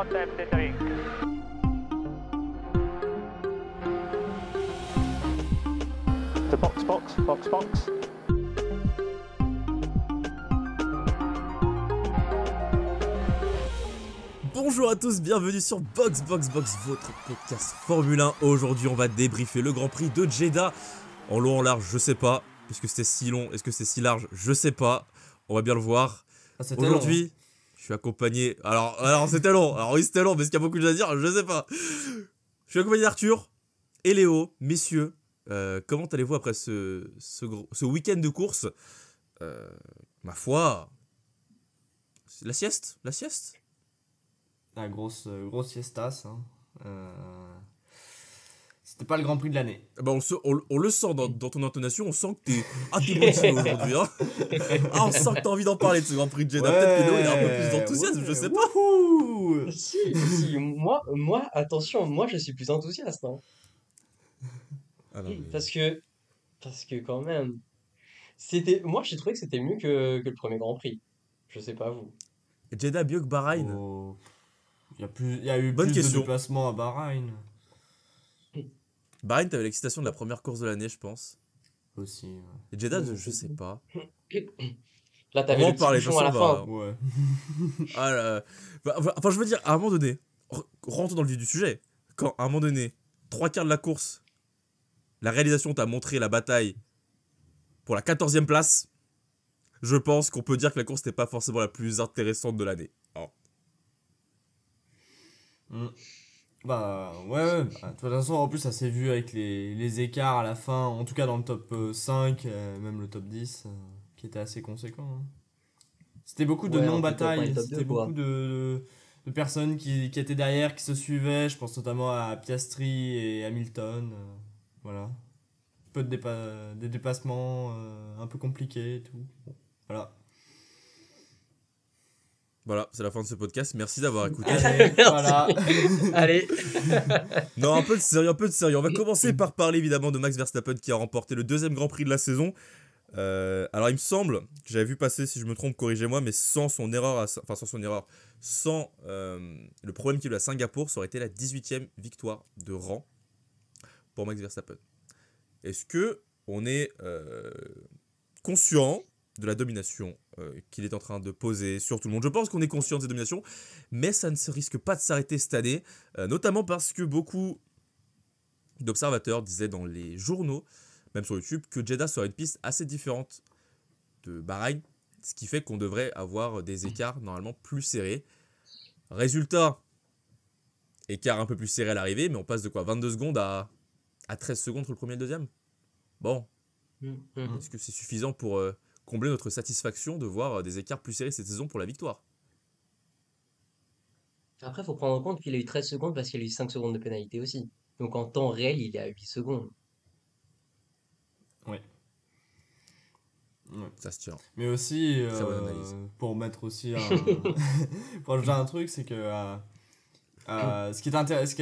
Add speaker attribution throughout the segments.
Speaker 1: cannot tap the drink. The box.
Speaker 2: Bonjour à tous, bienvenue sur Box, votre podcast Formule 1. Aujourd'hui, on va débriefer le Grand Prix de Jeddah. En long, en large, je sais pas. Est-ce que c'était si long, est-ce que c'est si large, je sais pas. On va bien le voir. Aujourd'hui, long, hein. Je suis accompagné... Alors c'était long. Alors oui, c'était long, mais est-ce qu'il y a beaucoup de choses à dire, je sais pas. Je suis accompagné d'Arthur et Léo. Messieurs, comment allez-vous après ce week-end de course ma foi... La sieste.
Speaker 3: La grosse siestas. C'était pas le Grand Prix de l'année.
Speaker 2: Bah on le sent dans ton intonation, on sent que t'es motivé aujourd'hui. Hein. On sent que t'as envie d'en parler de ce Grand Prix de Jeddah. Peut-être que Léo il a un peu plus d'enthousiasme, je sais pas.
Speaker 4: Si, moi, attention, moi je suis plus enthousiaste. Hein.
Speaker 2: Ah non, mais...
Speaker 4: Parce que quand même, moi j'ai trouvé que c'était mieux que le premier Grand Prix. Je sais pas vous.
Speaker 2: Jeddah mieux que Bahreïn.
Speaker 3: Il y a eu
Speaker 2: Bonne
Speaker 3: plus
Speaker 2: question.
Speaker 3: de déplacements à Bahreïn.
Speaker 2: Bahreïn, t'avais l'excitation de la première course de l'année, je pense.
Speaker 3: Aussi. Ouais.
Speaker 2: Et Jeddah, je sais pas.
Speaker 4: Là, t'avais le petit bouchon à la fin.
Speaker 3: Ouais.
Speaker 2: Enfin, je veux dire, à un moment donné, rentrons dans le vif du sujet. Quand, à un moment donné, 3/4 de la course, la réalisation t'a montré la bataille pour la 14e place, je pense qu'on peut dire que la course n'était pas forcément la plus intéressante de l'année.
Speaker 3: Bah ouais. De toute façon, en plus, ça s'est vu avec les écarts à la fin, en tout cas dans le top 5, même le top 10, qui était assez conséquent. Hein. C'était beaucoup de non-batailles, c'était beaucoup de personnes qui étaient derrière, qui se suivaient. Je pense notamment à Piastri et Hamilton. Voilà. Peu des dépassements un peu compliqués et tout. Bon, voilà.
Speaker 2: Voilà, c'est la fin de ce podcast. Merci d'avoir écouté.
Speaker 3: Allez, voilà.
Speaker 4: Allez.
Speaker 2: Non, un peu de sérieux. On va commencer par parler évidemment de Max Verstappen qui a remporté le 2e Grand Prix de la saison. Alors il me semble que j'avais vu passer, si je me trompe, corrigez-moi, mais sans le problème qu'il a eu à Singapour, ça aurait été la 18e victoire de rang pour Max Verstappen. Est-ce que on est conscient de la domination qu'il est en train de poser sur tout le monde? Je pense qu'on est conscient de cette domination, mais ça ne se risque pas de s'arrêter cette année, notamment parce que beaucoup d'observateurs disaient dans les journaux, même sur YouTube, que Jeddah serait une piste assez différente de Bahreïn, ce qui fait qu'on devrait avoir des écarts normalement plus serrés. Résultat, écart un peu plus serré à l'arrivée, mais on passe de quoi, 22 secondes à 13 secondes entre le premier et le deuxième. Bon, est-ce que c'est suffisant pour combler notre satisfaction de voir des écarts plus serrés cette saison pour la victoire?
Speaker 4: Après, il faut prendre en compte qu'il a eu 13 secondes parce qu'il a eu 5 secondes de pénalité aussi. Donc en temps réel, il est à 8 secondes.
Speaker 3: Ouais.
Speaker 2: Ça se tient.
Speaker 3: Mais aussi, pour mettre aussi pour ajouter un truc, c'est que ce qui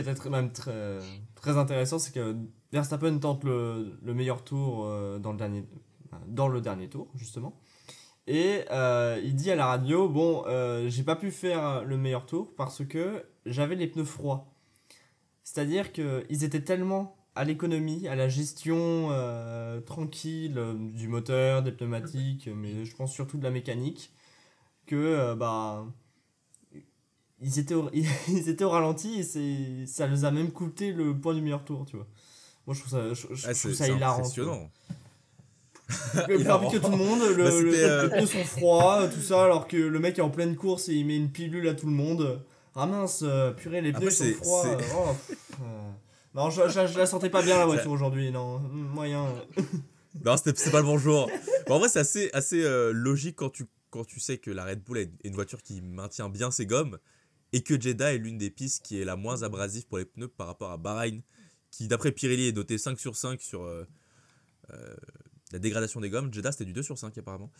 Speaker 3: était même très intéressant, c'est que Verstappen tente le meilleur tour dans le dernier tour, justement. Et il dit à la radio, j'ai pas pu faire le meilleur tour parce que j'avais les pneus froids. C'est-à-dire qu'ils étaient tellement à l'économie, à la gestion tranquille du moteur, des pneumatiques, mais je pense surtout de la mécanique, que ils étaient au ralenti et ça les a même coûté le point du meilleur tour, tu vois. Moi je trouve ça hilarant.
Speaker 2: Impressionnant.
Speaker 3: Plus rapide que tout le monde, les pneus sont froids, tout ça, alors que le mec est en pleine course et il met une pilule à tout le monde. Ah mince, purée, les pneus sont froids. Non, je la sentais pas bien la voiture aujourd'hui, non, moyen.
Speaker 2: Non, c'est pas le bon jour. Bon, en vrai, c'est assez logique quand tu sais que la Red Bull est une voiture qui maintient bien ses gommes et que Jeddah est l'une des pistes qui est la moins abrasive pour les pneus par rapport à Bahreïn, qui d'après Pirelli est noté 5 sur 5 sur la dégradation des gommes. Jeddah c'était du 2 sur 5 apparemment.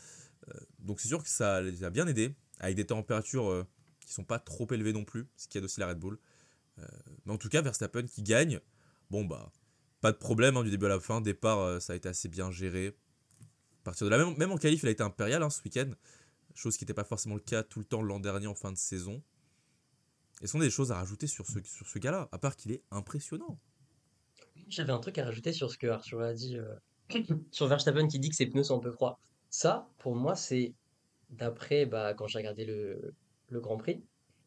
Speaker 2: Donc c'est sûr que ça les a bien aidés, avec des températures qui sont pas trop élevées non plus, ce qui aide aussi la Red Bull. Mais en tout cas, Verstappen qui gagne, pas de problème du début à la fin. Départ, ça a été assez bien géré. À partir de là, même en qualif, il a été impérial ce week-end. Chose qui n'était pas forcément le cas tout le temps l'an dernier en fin de saison. Est-ce qu'on a des choses à rajouter sur ce gars-là, à part qu'il est impressionnant?
Speaker 4: J'avais un truc à rajouter sur ce que Arthur a dit sur Verstappen qui dit que ses pneus sont un peu froids. Ça, pour moi, c'est d'après quand j'ai regardé le Grand Prix,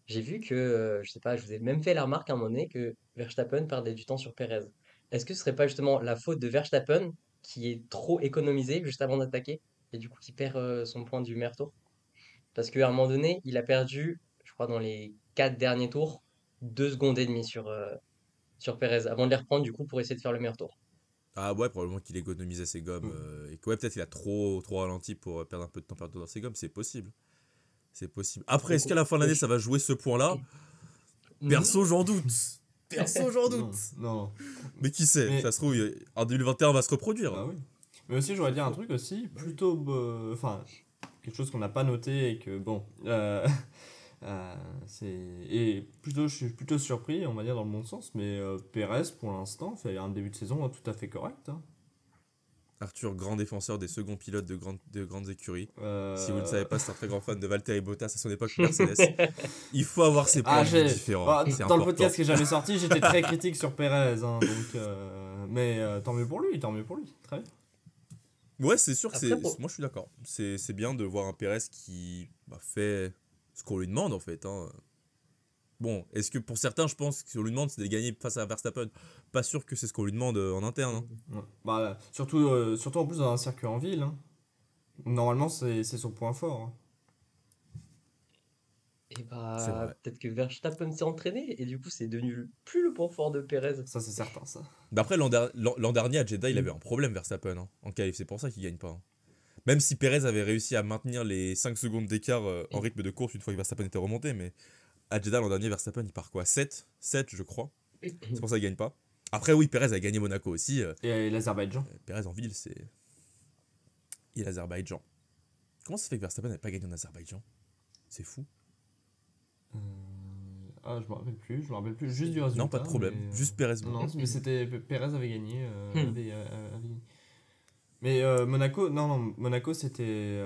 Speaker 4: j'ai vu que, je sais pas, je vous ai même fait la remarque à un moment donné que Verstappen perdait du temps sur Perez. Est-ce que ce serait pas justement la faute de Verstappen qui est trop économisé juste avant d'attaquer et du coup qui perd son point du meilleur tour? Parce qu'à un moment donné, il a perdu, je crois, dans les 4 derniers tours, 2 secondes et demie sur Perez avant de les reprendre du coup pour essayer de faire le meilleur tour.
Speaker 2: Ah ouais, probablement qu'il économisait ses gommes. Et que ouais, peut-être il a trop ralenti pour perdre un peu de temps perdu dans ses gommes. C'est possible. C'est possible. Après, est-ce qu'à la fin de l'année, ça va jouer ce point-là? Perso, j'en doute. Perso, j'en doute.
Speaker 3: Non.
Speaker 2: Mais qui sait?
Speaker 3: Mais-
Speaker 2: Ça se trouve, en 2021 va se reproduire.
Speaker 3: Ah oui. Mais aussi, j'aurais dit un truc aussi, plutôt. Enfin, quelque chose qu'on n'a pas noté et que, bon. Et plutôt, je suis plutôt surpris, on va dire, dans le bon sens, mais Pérez, pour l'instant, fait un début de saison tout à fait correct. Hein.
Speaker 2: Arthur, grand défenseur des seconds pilotes de grandes écuries.
Speaker 3: Euh,
Speaker 2: Si vous ne le savez pas, c'est un très grand fan de Valtteri Bottas à son époque Mercedes. Il faut avoir ses points de vue différents. C'est
Speaker 3: dans le
Speaker 2: important.
Speaker 3: podcast que j'avais sorti, j'étais très critique sur Pérez, hein, donc, mais tant mieux pour lui, très bien.
Speaker 2: Ouais, c'est sûr que
Speaker 4: Après,
Speaker 2: c'est.
Speaker 4: pour-
Speaker 2: Moi, je suis d'accord. C'est bien de voir un Pérez qui fait ce qu'on lui demande, en fait. Hein. Bon, est-ce que pour certains, je pense que ce qu'on lui demande, c'est de gagner face à Verstappen? Pas sûr que c'est ce qu'on lui demande en interne. Hein.
Speaker 3: Ouais. Bah, surtout en plus dans un circuit en ville. Hein. Normalement, c'est son point fort. Hein.
Speaker 4: Et
Speaker 2: C'est
Speaker 4: bah,
Speaker 2: vrai.
Speaker 4: peut-être que Verstappen s'est entraîné et du coup, c'est devenu plus le point fort de Perez.
Speaker 3: Ça, c'est certain, ça.
Speaker 2: D'après, l'an dernier, à Jeddah, il avait un problème, Verstappen, hein, en qualif. C'est pour ça qu'il gagne pas. Hein. Même si Perez avait réussi à maintenir les 5 secondes d'écart en rythme de course une fois que Verstappen était remonté, mais à Jeddah, l'an dernier, Verstappen, il part quoi? 7, je crois. C'est pour ça qu'il gagne pas. Après, oui, Perez a gagné Monaco aussi.
Speaker 3: Et l'Azerbaïdjan.
Speaker 2: Perez en ville, c'est. Et l'Azerbaïdjan. Comment ça fait que Verstappen n'avait pas gagné en Azerbaïdjan? C'est fou.
Speaker 3: Je me rappelle plus, juste du résultat.
Speaker 2: Non, pas de problème.
Speaker 3: mais,
Speaker 2: Juste Perez.
Speaker 3: Non, mais c'était. Pérez avait gagné.
Speaker 4: Hmm.
Speaker 3: Avait gagné. Mais Monaco, c'était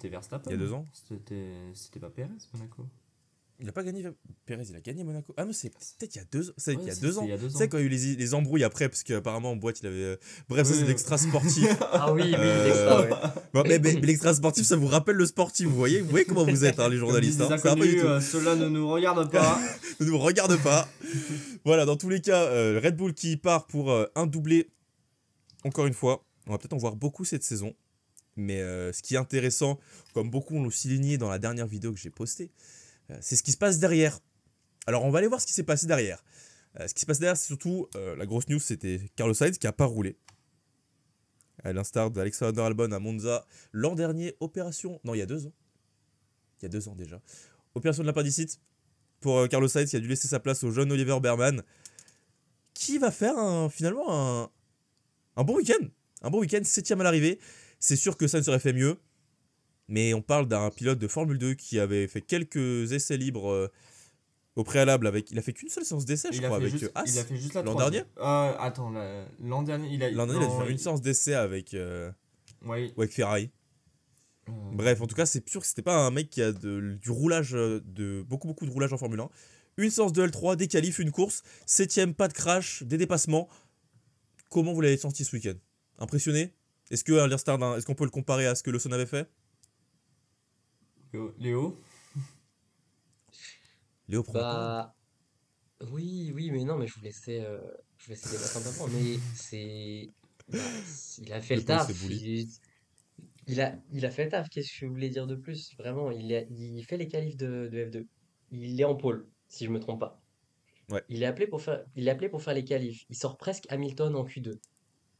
Speaker 3: Verstappen.
Speaker 2: Il y a 2 ans.
Speaker 3: C'était pas Pérez, Monaco.
Speaker 2: Il a pas gagné. Perez, il a gagné Monaco. Ah, mais c'est peut-être il y a 2 ans. C'est
Speaker 3: Ouais,
Speaker 2: il y a
Speaker 3: c'est-
Speaker 2: 2
Speaker 3: c'est
Speaker 2: ans.
Speaker 3: il y a 2
Speaker 2: Tu
Speaker 3: ans.
Speaker 2: sais, quand il y a eu les embrouilles après, parce qu'apparemment en boîte, il avait. Bref, ça,
Speaker 3: Oui,
Speaker 2: c'est
Speaker 3: oui.
Speaker 2: l'extra sportif.
Speaker 4: Ah oui,
Speaker 2: Euh,
Speaker 4: l'extra, ouais.
Speaker 2: Bon, mais l'extra sportif, ça vous rappelle le sportif, vous voyez comment vous êtes, hein, les
Speaker 3: Comme
Speaker 2: journalistes.
Speaker 3: disent les
Speaker 2: Hein, ça va pas du
Speaker 3: inconnus,
Speaker 2: tout.
Speaker 3: cela ne nous regarde pas.
Speaker 2: Ne nous regarde pas. Voilà, dans tous les cas, Red Bull qui part pour un doublé. Encore une fois, on va peut-être en voir beaucoup cette saison. Mais ce qui est intéressant, comme beaucoup l'ont souligné dans la dernière vidéo que j'ai postée, c'est ce qui se passe derrière. Alors on va aller voir ce qui s'est passé derrière. Ce qui se passe derrière, c'est surtout, la grosse news, c'était Carlos Sainz qui n'a pas roulé. À l'instar d'Alexander Albon à Monza l'an dernier, opération... Non, il y a 2 ans. Il y a 2 ans déjà. Opération de l'appendicite pour Carlos Sainz qui a dû laisser sa place au jeune Oliver Berman, qui va faire finalement un bon week-end. Un bon week-end, 7ème à l'arrivée. C'est sûr que Sainz aurait fait mieux, mais on parle d'un pilote de Formule 2 qui avait fait quelques essais libres au préalable. Il a fait qu'une seule séance d'essai, je crois, avec As.
Speaker 3: Il a fait juste la
Speaker 2: L'an
Speaker 3: troisième. Attends, l'an dernier, il a
Speaker 2: L'an dernier, il a dû
Speaker 3: non,
Speaker 2: faire une séance d'essai avec Ferrari.
Speaker 3: euh,
Speaker 2: Bref, en tout cas, c'est sûr que c'était pas un mec qui a du roulage, beaucoup de roulage en Formule 1. Une séance de L3, des qualifs, une course, 7ème, pas de crash, des dépassements. Comment vous l'avez senti ce week-end? Impressionné? Est-ce qu'on peut le comparer à ce que Lawson avait fait?
Speaker 3: Léo.
Speaker 2: Léo, prend la parole.
Speaker 4: Bah, oui, mais non, mais je vous laissais débattre un peu avant, mais il a fait le
Speaker 2: Le pauvre
Speaker 4: taf.
Speaker 2: s'est bully.
Speaker 4: Il a fait le taf. Qu'est-ce que je voulais dire de plus? Vraiment, il fait les qualifs de F2. Il est en pôle, si je me trompe pas.
Speaker 2: Ouais.
Speaker 4: Il est appelé pour faire les qualifs. Il sort presque Hamilton en Q2.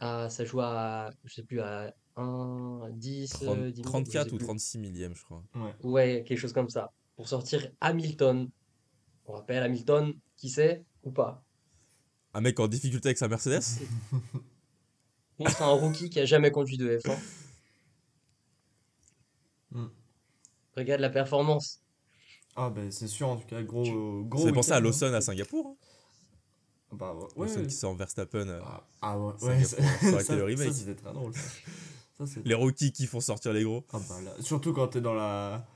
Speaker 4: Ah, ça joue à, je sais plus, à 1, 10, 10 minutes, je
Speaker 2: 34
Speaker 4: sais
Speaker 2: ou
Speaker 4: plus.
Speaker 2: 36 millième, je crois.
Speaker 3: Ouais.
Speaker 4: Ouais, quelque chose comme ça. Pour sortir Hamilton. On rappelle Hamilton, qui c'est ou pas?
Speaker 2: Un mec en difficulté avec sa Mercedes?
Speaker 4: Contre un rookie qui a jamais conduit de F1.
Speaker 3: Mm.
Speaker 4: Regarde la performance.
Speaker 3: Ah, ben c'est sûr, en tout cas, gros
Speaker 2: Ça fait penser à
Speaker 3: week-end,
Speaker 2: Lawson à Singapour. Hein.
Speaker 3: hein. Bah, ouais.
Speaker 2: Lawson qui sort Verstappen.
Speaker 3: Ouais,
Speaker 2: Ça aurait été le remake.
Speaker 3: Ça, c'était très drôle. Ça, c'est-
Speaker 2: Les rookies qui font sortir les gros.
Speaker 3: Ah, bah, là, surtout quand t'es dans la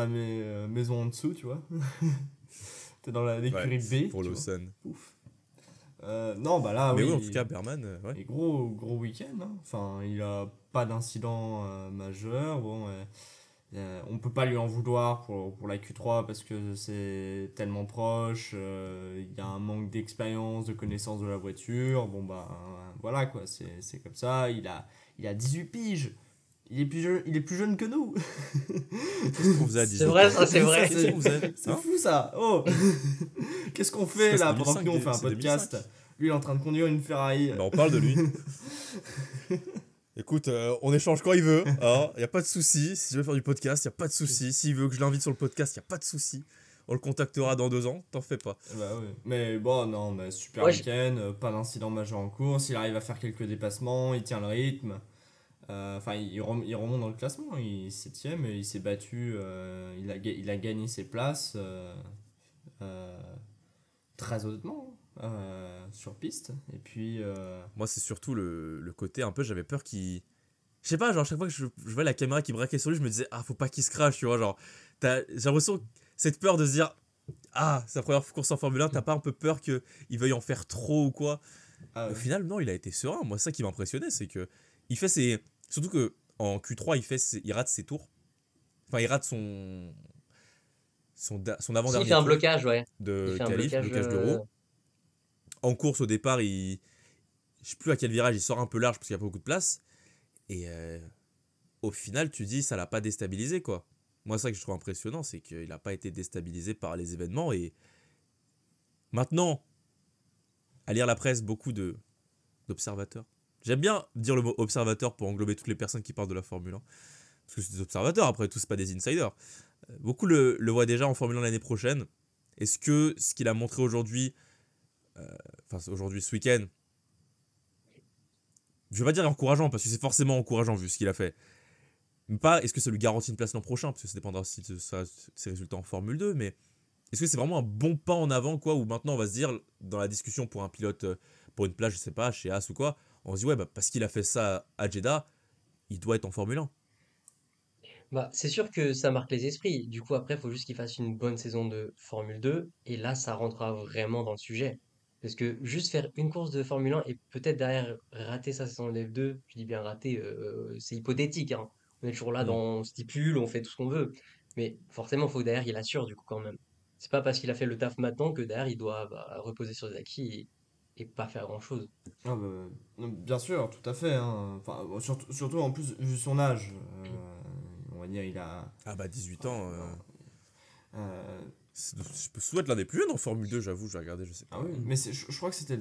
Speaker 3: maison en dessous, tu vois. T'es dans l'écurie B.
Speaker 2: Pour
Speaker 3: tu vois.
Speaker 2: Lawson.
Speaker 3: Ouf. Non, bah là,
Speaker 2: Mais
Speaker 3: oui.
Speaker 2: oui, en tout cas, Berman, ouais.
Speaker 3: Et gros week-end. Hein. Enfin, il a pas d'incident majeur. Bon, on peut pas lui en vouloir pour la Q3 parce que c'est tellement proche. Il y a un manque d'expérience, de connaissance de la voiture. Bon, bah voilà quoi, c'est comme ça. Il a 18 piges. Il est plus jeune que nous.
Speaker 2: Qu'est-ce qu'on faisait à 18
Speaker 4: C'est vrai,
Speaker 2: ans
Speaker 4: ça, c'est vrai.
Speaker 2: Qu'est-ce qu'on faisait
Speaker 3: C'est
Speaker 2: Hein
Speaker 3: fou ça. Oh. Qu'est-ce qu'on fait
Speaker 2: Ça,
Speaker 3: là
Speaker 2: c'est
Speaker 3: pendant que nous on fait un
Speaker 2: 2005,
Speaker 3: podcast?
Speaker 2: 2005.
Speaker 3: Lui il est en train de conduire une Ferrari.
Speaker 2: Bah, on parle de lui. Écoute, on échange quand il veut. Il n'y a pas de souci. Si je veux faire du podcast, il n'y a pas de souci. S'il veut que je l'invite sur le podcast, il n'y a pas de souci. On le contactera dans 2 ans. T'en fais pas.
Speaker 3: Bah ouais. Mais bon, non, mais super
Speaker 4: Ouais,
Speaker 3: week-end, pas d'incident majeur en course. Il arrive à faire quelques dépassements, il tient le rythme. Enfin, il remonte dans le classement. Il est 7ème et il s'est battu. Il a gagné ses places très honnêtement sur piste. Et puis.
Speaker 2: Moi, c'est surtout le côté un peu. J'avais peur qu'il. Je sais pas, genre, chaque fois que je vois la caméra qui braquait sur lui, je me disais, faut pas qu'il se crache, tu vois. Genre, j'ai l'impression que cette peur de se dire, c'est sa première course en Formule 1, t'as pas un peu peur qu'il veuille en faire trop ou quoi.
Speaker 3: Ah ouais.
Speaker 2: Au final, non, il a été serein. Moi, c'est ça qui m'impressionnait, c'est que il fait ses. Surtout que en Q3, il rate ses tours. Enfin, il rate son
Speaker 4: si,
Speaker 2: avant-dernier
Speaker 4: il fait un
Speaker 2: tour
Speaker 4: blocage, ouais. Il
Speaker 2: de
Speaker 4: fait un
Speaker 2: qualif, blocage de roue. En course, au départ, je sais plus à quel virage, il sort un peu large parce qu'il y a pas beaucoup de place. Et au final, tu dis, ça l'a pas déstabilisé, quoi. Moi, c'est ça que je trouve impressionnant, c'est qu'il n'a pas été déstabilisé par les événements. Et maintenant, à lire la presse, beaucoup d'observateurs. J'aime bien dire le mot observateur pour englober toutes les personnes qui parlent de la Formule 1. Parce que c'est des observateurs, après tout, c'est pas des insiders. Beaucoup le voient déjà en Formule 1 l'année prochaine. Est-ce que ce qu'il a montré aujourd'hui, aujourd'hui ce week-end, je vais pas dire encourageant, parce que c'est forcément encourageant vu ce qu'il a fait. Mais pas, est-ce que ça lui garantit une place l'an prochain, parce que ça dépendra aussi de ses résultats en Formule 2, mais est-ce que c'est vraiment un bon pas en avant, quoi, où maintenant on va se dire, dans la discussion pour un pilote, pour une place, je sais pas, chez As ou quoi, on se dit, ouais, parce qu'il a fait ça à Jeddah, il doit être en Formule 1.
Speaker 4: Bah, c'est sûr que ça marque les esprits. Du coup, après, il faut juste qu'il fasse une bonne saison de Formule 2. Et là, ça rentrera vraiment dans le sujet. Parce que juste faire une course de Formule 1 et peut-être derrière rater sa saison de F2, je dis bien rater, c'est hypothétique, hein. On est toujours là
Speaker 2: Mm.
Speaker 4: on stipule, on fait tout ce qu'on veut. Mais forcément, il faut que derrière, il assure du coup quand même. C'est pas parce qu'il a fait le taf maintenant que derrière, il doit reposer sur les acquis et pas faire grand-chose.
Speaker 3: Ah bien sûr, tout à fait. Hein. Enfin, surtout en plus, vu son âge, on va dire, il a.
Speaker 2: 18 ans.
Speaker 3: Euh,
Speaker 2: Je peux souhaiter l'un des plus jeunes en Formule 2, j'avoue, je vais regarder, je sais pas.
Speaker 3: ah oui, mais je crois que c'était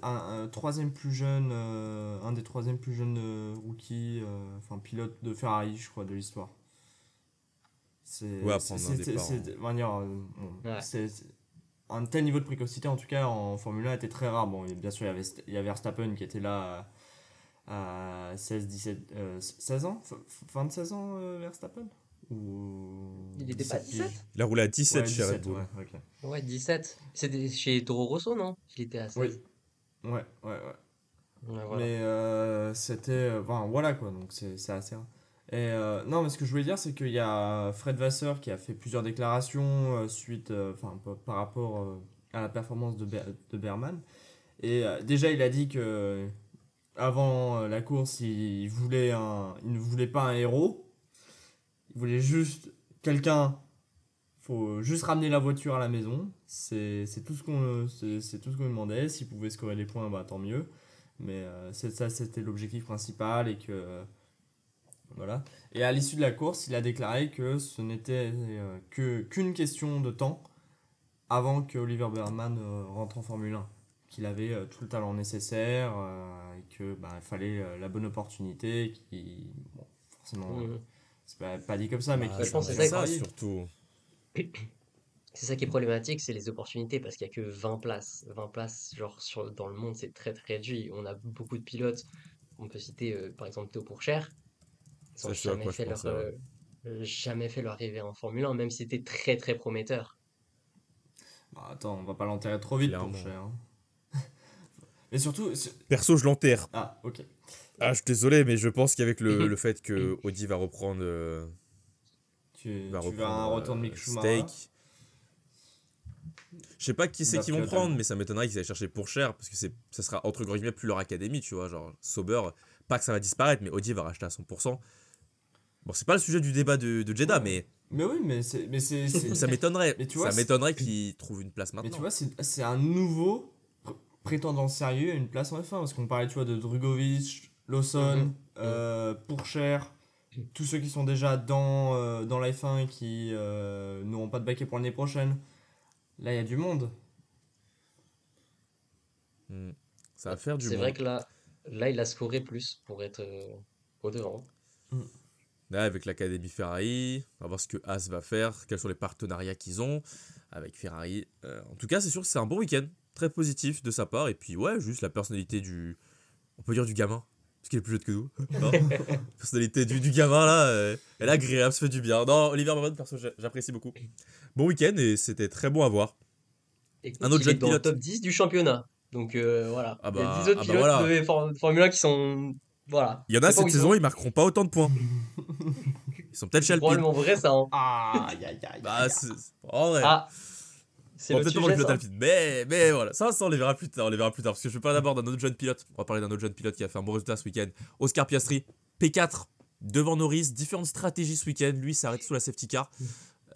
Speaker 3: un troisième plus jeune, un des troisième plus jeunes rookies, enfin pilote de Ferrari, je crois, de l'histoire.
Speaker 2: Ouais, à prendre un départ,
Speaker 3: on va dire,
Speaker 4: Ouais.
Speaker 3: c'est un tel niveau de précocité, en tout cas, en Formule 1 était très rare. Bon, et bien sûr, il y avait Verstappen qui était là à 16, 17, 16 ans, fin de 16 ans, Verstappen ou
Speaker 4: Il était pas
Speaker 3: 17
Speaker 4: 17?
Speaker 2: Il a roulé à 17
Speaker 3: Ouais,
Speaker 2: chez Red
Speaker 3: 17,
Speaker 2: Bull.
Speaker 3: ouais, ok.
Speaker 4: Ouais, 17. C'était chez Toro Rosso, non? Il était à 16.
Speaker 3: Oui, ouais.
Speaker 4: Ouais, voilà.
Speaker 3: Mais c'était. Enfin, voilà quoi, donc c'est assez rare. Et non, mais ce que je voulais dire, c'est qu'il y a Fred Vasseur qui a fait plusieurs déclarations par rapport à la performance de Berman. Et déjà, il a dit que avant la course, il ne voulait pas un héros. Il voulait juste quelqu'un. Faut juste ramener la voiture à la maison. C'est tout ce qu'on lui demandait. S'il pouvait scorer des points, bah tant mieux. Mais c'était l'objectif principal et que voilà. Et à l'issue de la course, il a déclaré que ce n'était qu'une question de temps avant que Oliver Berman rentre en Formule 1. Qu'il avait tout le talent nécessaire et que il fallait la bonne opportunité. Bon, forcément,
Speaker 4: Mhm.
Speaker 3: c'est pas dit comme ça, mais
Speaker 4: je pense que
Speaker 2: c'est
Speaker 4: c'est
Speaker 2: ça,
Speaker 3: travailler.
Speaker 2: surtout.
Speaker 4: C'est ça qui est problématique, c'est les opportunités, parce qu'il n'y a que 20 places. 20 places, genre, dans le monde, c'est très très réduit. On a beaucoup de pilotes. On peut citer par exemple Théo Pourchaire. Ils
Speaker 2: Ça,
Speaker 4: n'ont
Speaker 2: je sais à quoi je pensais, ouais.
Speaker 4: jamais fait leur arrivée en Formule 1, même si c'était très très prometteur.
Speaker 3: Bah, attends, on va pas l'enterrer trop vite pour
Speaker 2: Clairement.
Speaker 3: cher. Hein. Mais surtout.
Speaker 2: Perso, je l'enterre.
Speaker 3: Ah, ok.
Speaker 2: Je suis désolé, mais je pense qu'avec le fait que Audi va reprendre.
Speaker 3: Tu veux un retour de Mick Schumacher
Speaker 2: Steak. Je sais pas qui c'est
Speaker 3: Bah,
Speaker 2: qu'ils vont
Speaker 3: pilote
Speaker 2: prendre,
Speaker 3: allemand.
Speaker 2: mais ça m'étonnerait qu'ils aillent chercher pour cher, parce que ça sera entre guillemets plus leur académie, tu vois. Genre, Sauber, pas que ça va disparaître, mais Audi va racheter à 100%. Bon, c'est pas le sujet du débat de Jeddah,
Speaker 3: Ouais. Mais oui,
Speaker 2: ça m'étonnerait.
Speaker 3: Mais tu
Speaker 2: Ça
Speaker 3: vois,
Speaker 2: m'étonnerait qu'ils trouvent une place
Speaker 3: mais tu
Speaker 2: maintenant.
Speaker 3: vois, c'est un nouveau prétendant sérieux à une place en F1. Parce qu'on parlait, tu vois, de Drugovic, Lawson, Pourcher, tous ceux qui sont déjà dans la F1 et qui n'auront pas de baquet pour l'année prochaine. Là, il y a du monde.
Speaker 2: Hmm. Ça va faire du
Speaker 4: C'est
Speaker 2: monde.
Speaker 4: vrai que là, il a scoré plus pour être au devant.
Speaker 2: Là, avec l'académie Ferrari, on va voir ce que Haas va faire, quels sont les partenariats qu'ils ont avec Ferrari. En tout cas, c'est sûr que c'est un bon week-end, très positif de sa part. Et puis, ouais, juste la personnalité on peut dire du gamin, parce qu'il est plus jeune que nous. Non, la personnalité du gamin, là, elle est agréable, ça fait du bien. Non, Oliver Baumann, perso, j'apprécie beaucoup. Bon week-end et c'était très bon à voir.
Speaker 4: Écoute,
Speaker 2: Un autre
Speaker 4: il est
Speaker 2: jeune
Speaker 4: dans le
Speaker 2: pilote.
Speaker 4: top 10 du championnat. Donc voilà.
Speaker 2: Ah
Speaker 4: Il y a 10
Speaker 2: bah,
Speaker 4: autres
Speaker 2: ah bah
Speaker 4: pilotes
Speaker 2: voilà.
Speaker 4: de Formule 1 qui sont. Voilà.
Speaker 2: Il y en
Speaker 4: Je
Speaker 2: a
Speaker 4: sais pas où
Speaker 2: cette
Speaker 4: ils
Speaker 2: saison,
Speaker 4: sont.
Speaker 2: ils marqueront pas autant de points. Ils sont peut-être chez
Speaker 4: C'est
Speaker 2: Alpine.
Speaker 4: probablement vrai, ça. Hein.
Speaker 3: Aïe, aïe, aïe,
Speaker 2: Bah,
Speaker 3: aïe.
Speaker 2: en vrai.
Speaker 4: Ah, c'est
Speaker 2: Bon,
Speaker 4: le
Speaker 2: peut-être pas pour le
Speaker 4: sujet,
Speaker 2: pilote
Speaker 4: ça.
Speaker 2: Alpine, mais voilà, ça on les verra plus tard, parce que je vais parler d'abord d'un autre jeune pilote. On va parler d'un autre jeune pilote qui a fait un bon résultat ce week-end. Oscar Piastri, P4 devant Norris, différentes stratégies ce week-end. Lui, s'arrête sous la safety car.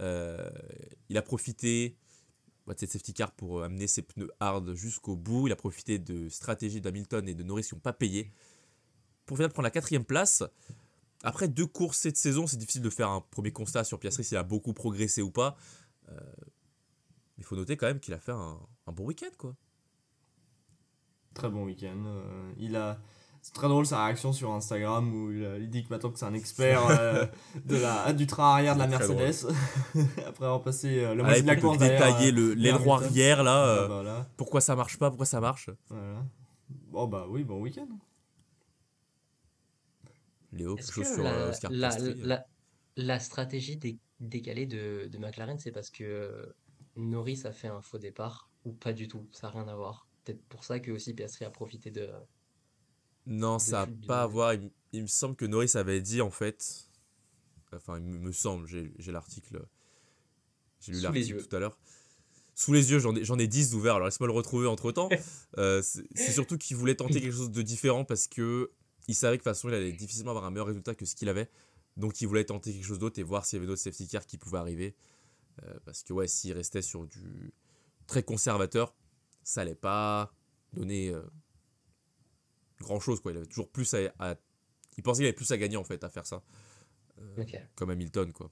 Speaker 2: Il a profité de cette safety car pour amener ses pneus hard jusqu'au bout. Il a profité de stratégies d'Hamilton et de Norris qui n'ont pas payé pour venir prendre la 4ème place. Après 2 courses cette saison, c'est difficile de faire un premier constat sur Piastri s'il a beaucoup progressé ou pas. Il faut noter quand même qu'il a fait un bon week-end, quoi.
Speaker 3: Très bon week-end. C'est très drôle sa réaction sur Instagram où il dit que maintenant que c'est un expert du train arrière de la
Speaker 2: C'est très
Speaker 3: Mercedes. Après avoir passé la
Speaker 2: Ah,
Speaker 3: moitié
Speaker 2: il
Speaker 3: de la
Speaker 2: peut
Speaker 3: course
Speaker 2: détailler
Speaker 3: derrière
Speaker 2: l'aileron
Speaker 3: Hamilton.
Speaker 2: arrière, là.
Speaker 3: Ah, voilà.
Speaker 2: Pourquoi ça marche pas, pourquoi ça marche.
Speaker 3: Voilà. Bon bah oui, bon week-end.
Speaker 2: Léo, quelque
Speaker 4: Est-ce
Speaker 2: chose
Speaker 4: que
Speaker 2: sur Oscar Piastri.
Speaker 4: la stratégie décalée de McLaren, c'est parce que Norris a fait un faux départ ou pas du tout? Ça n'a rien à voir. Peut-être pour ça que aussi Piastri a profité
Speaker 2: Non,
Speaker 4: de
Speaker 2: ça n'a
Speaker 4: fuite
Speaker 2: pas à
Speaker 4: de.
Speaker 2: voir. Il me semble que Norris avait dit, en fait. Enfin, il me semble, j'ai l'article. J'ai lu
Speaker 4: Sous les
Speaker 2: l'article
Speaker 4: yeux.
Speaker 2: tout à l'heure. Sous les yeux, j'en ai 10 ouverts, alors laisse-moi le retrouver entre temps. C'est surtout qu'il voulait tenter quelque chose de différent parce que il savait que de toute façon il allait difficilement avoir un meilleur résultat que ce qu'il avait. Donc il voulait tenter quelque chose d'autre et voir s'il y avait d'autres safety cars qui pouvaient arriver. Parce que ouais, s'il restait sur du très conservateur, ça allait pas donner grand chose, quoi. Il avait toujours plus il pensait qu'il avait plus à gagner en fait à faire ça.
Speaker 4: Ok.
Speaker 2: Comme Hamilton, quoi.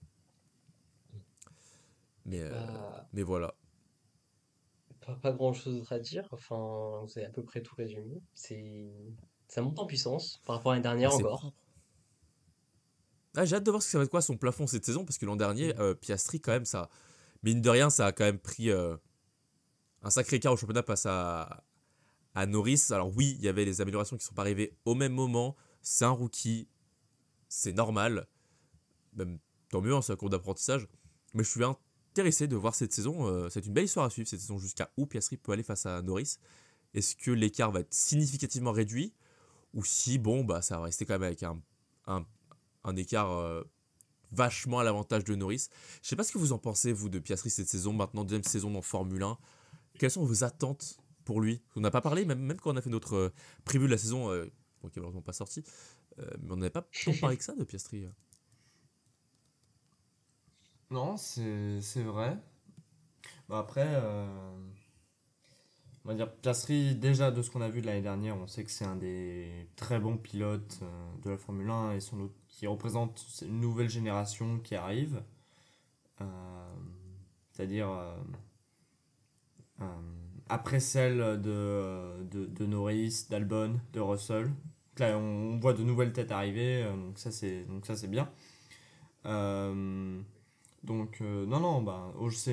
Speaker 4: Bah,
Speaker 2: Mais voilà.
Speaker 4: pas grand-chose d'autre à dire. Enfin, vous avez à peu près tout résumé. Ça monte en puissance par rapport à l'année
Speaker 2: Ah,
Speaker 4: dernière
Speaker 2: c'est
Speaker 4: encore.
Speaker 2: propre. Ah, j'ai hâte de voir ce que ça va être quoi son plafond cette saison parce que l'an dernier, Piastri, quand même, ça. Mine de rien, ça a quand même pris un sacré quart au championnat face à Norris. Alors, oui, il y avait les améliorations qui ne sont pas arrivées au même moment. C'est un rookie, c'est normal. Même tant mieux, hein, c'est un cours d'apprentissage. Mais je suis intéressé de voir cette saison. C'est une belle histoire à suivre cette saison jusqu'à où Piastri peut aller face à Norris. Est-ce que l'écart va être significativement réduit ou si, bon, bah, ça va rester quand même avec un écart vachement à l'avantage de Norris. Je sais pas ce que vous en pensez, vous, de Piastri cette saison, maintenant deuxième saison en Formule 1. Quelles sont vos attentes pour lui? On n'a pas parlé, même quand on a fait notre preview de la saison, bon, qui est malheureusement pas sorti, mais on n'avait pas tant parlé que ça de Piastri.
Speaker 3: Non, c'est vrai. Bon, après, on va dire Piastri, déjà de ce qu'on a vu de l'année dernière, on sait que c'est un des très bons pilotes de la Formule 1 et qui représente une nouvelle génération qui arrive. Euh, C'est-à-dire après celle de Norris, d'Albon, de Russell. Là, on voit de nouvelles têtes arriver, donc ça c'est bien. Non, bah, c'est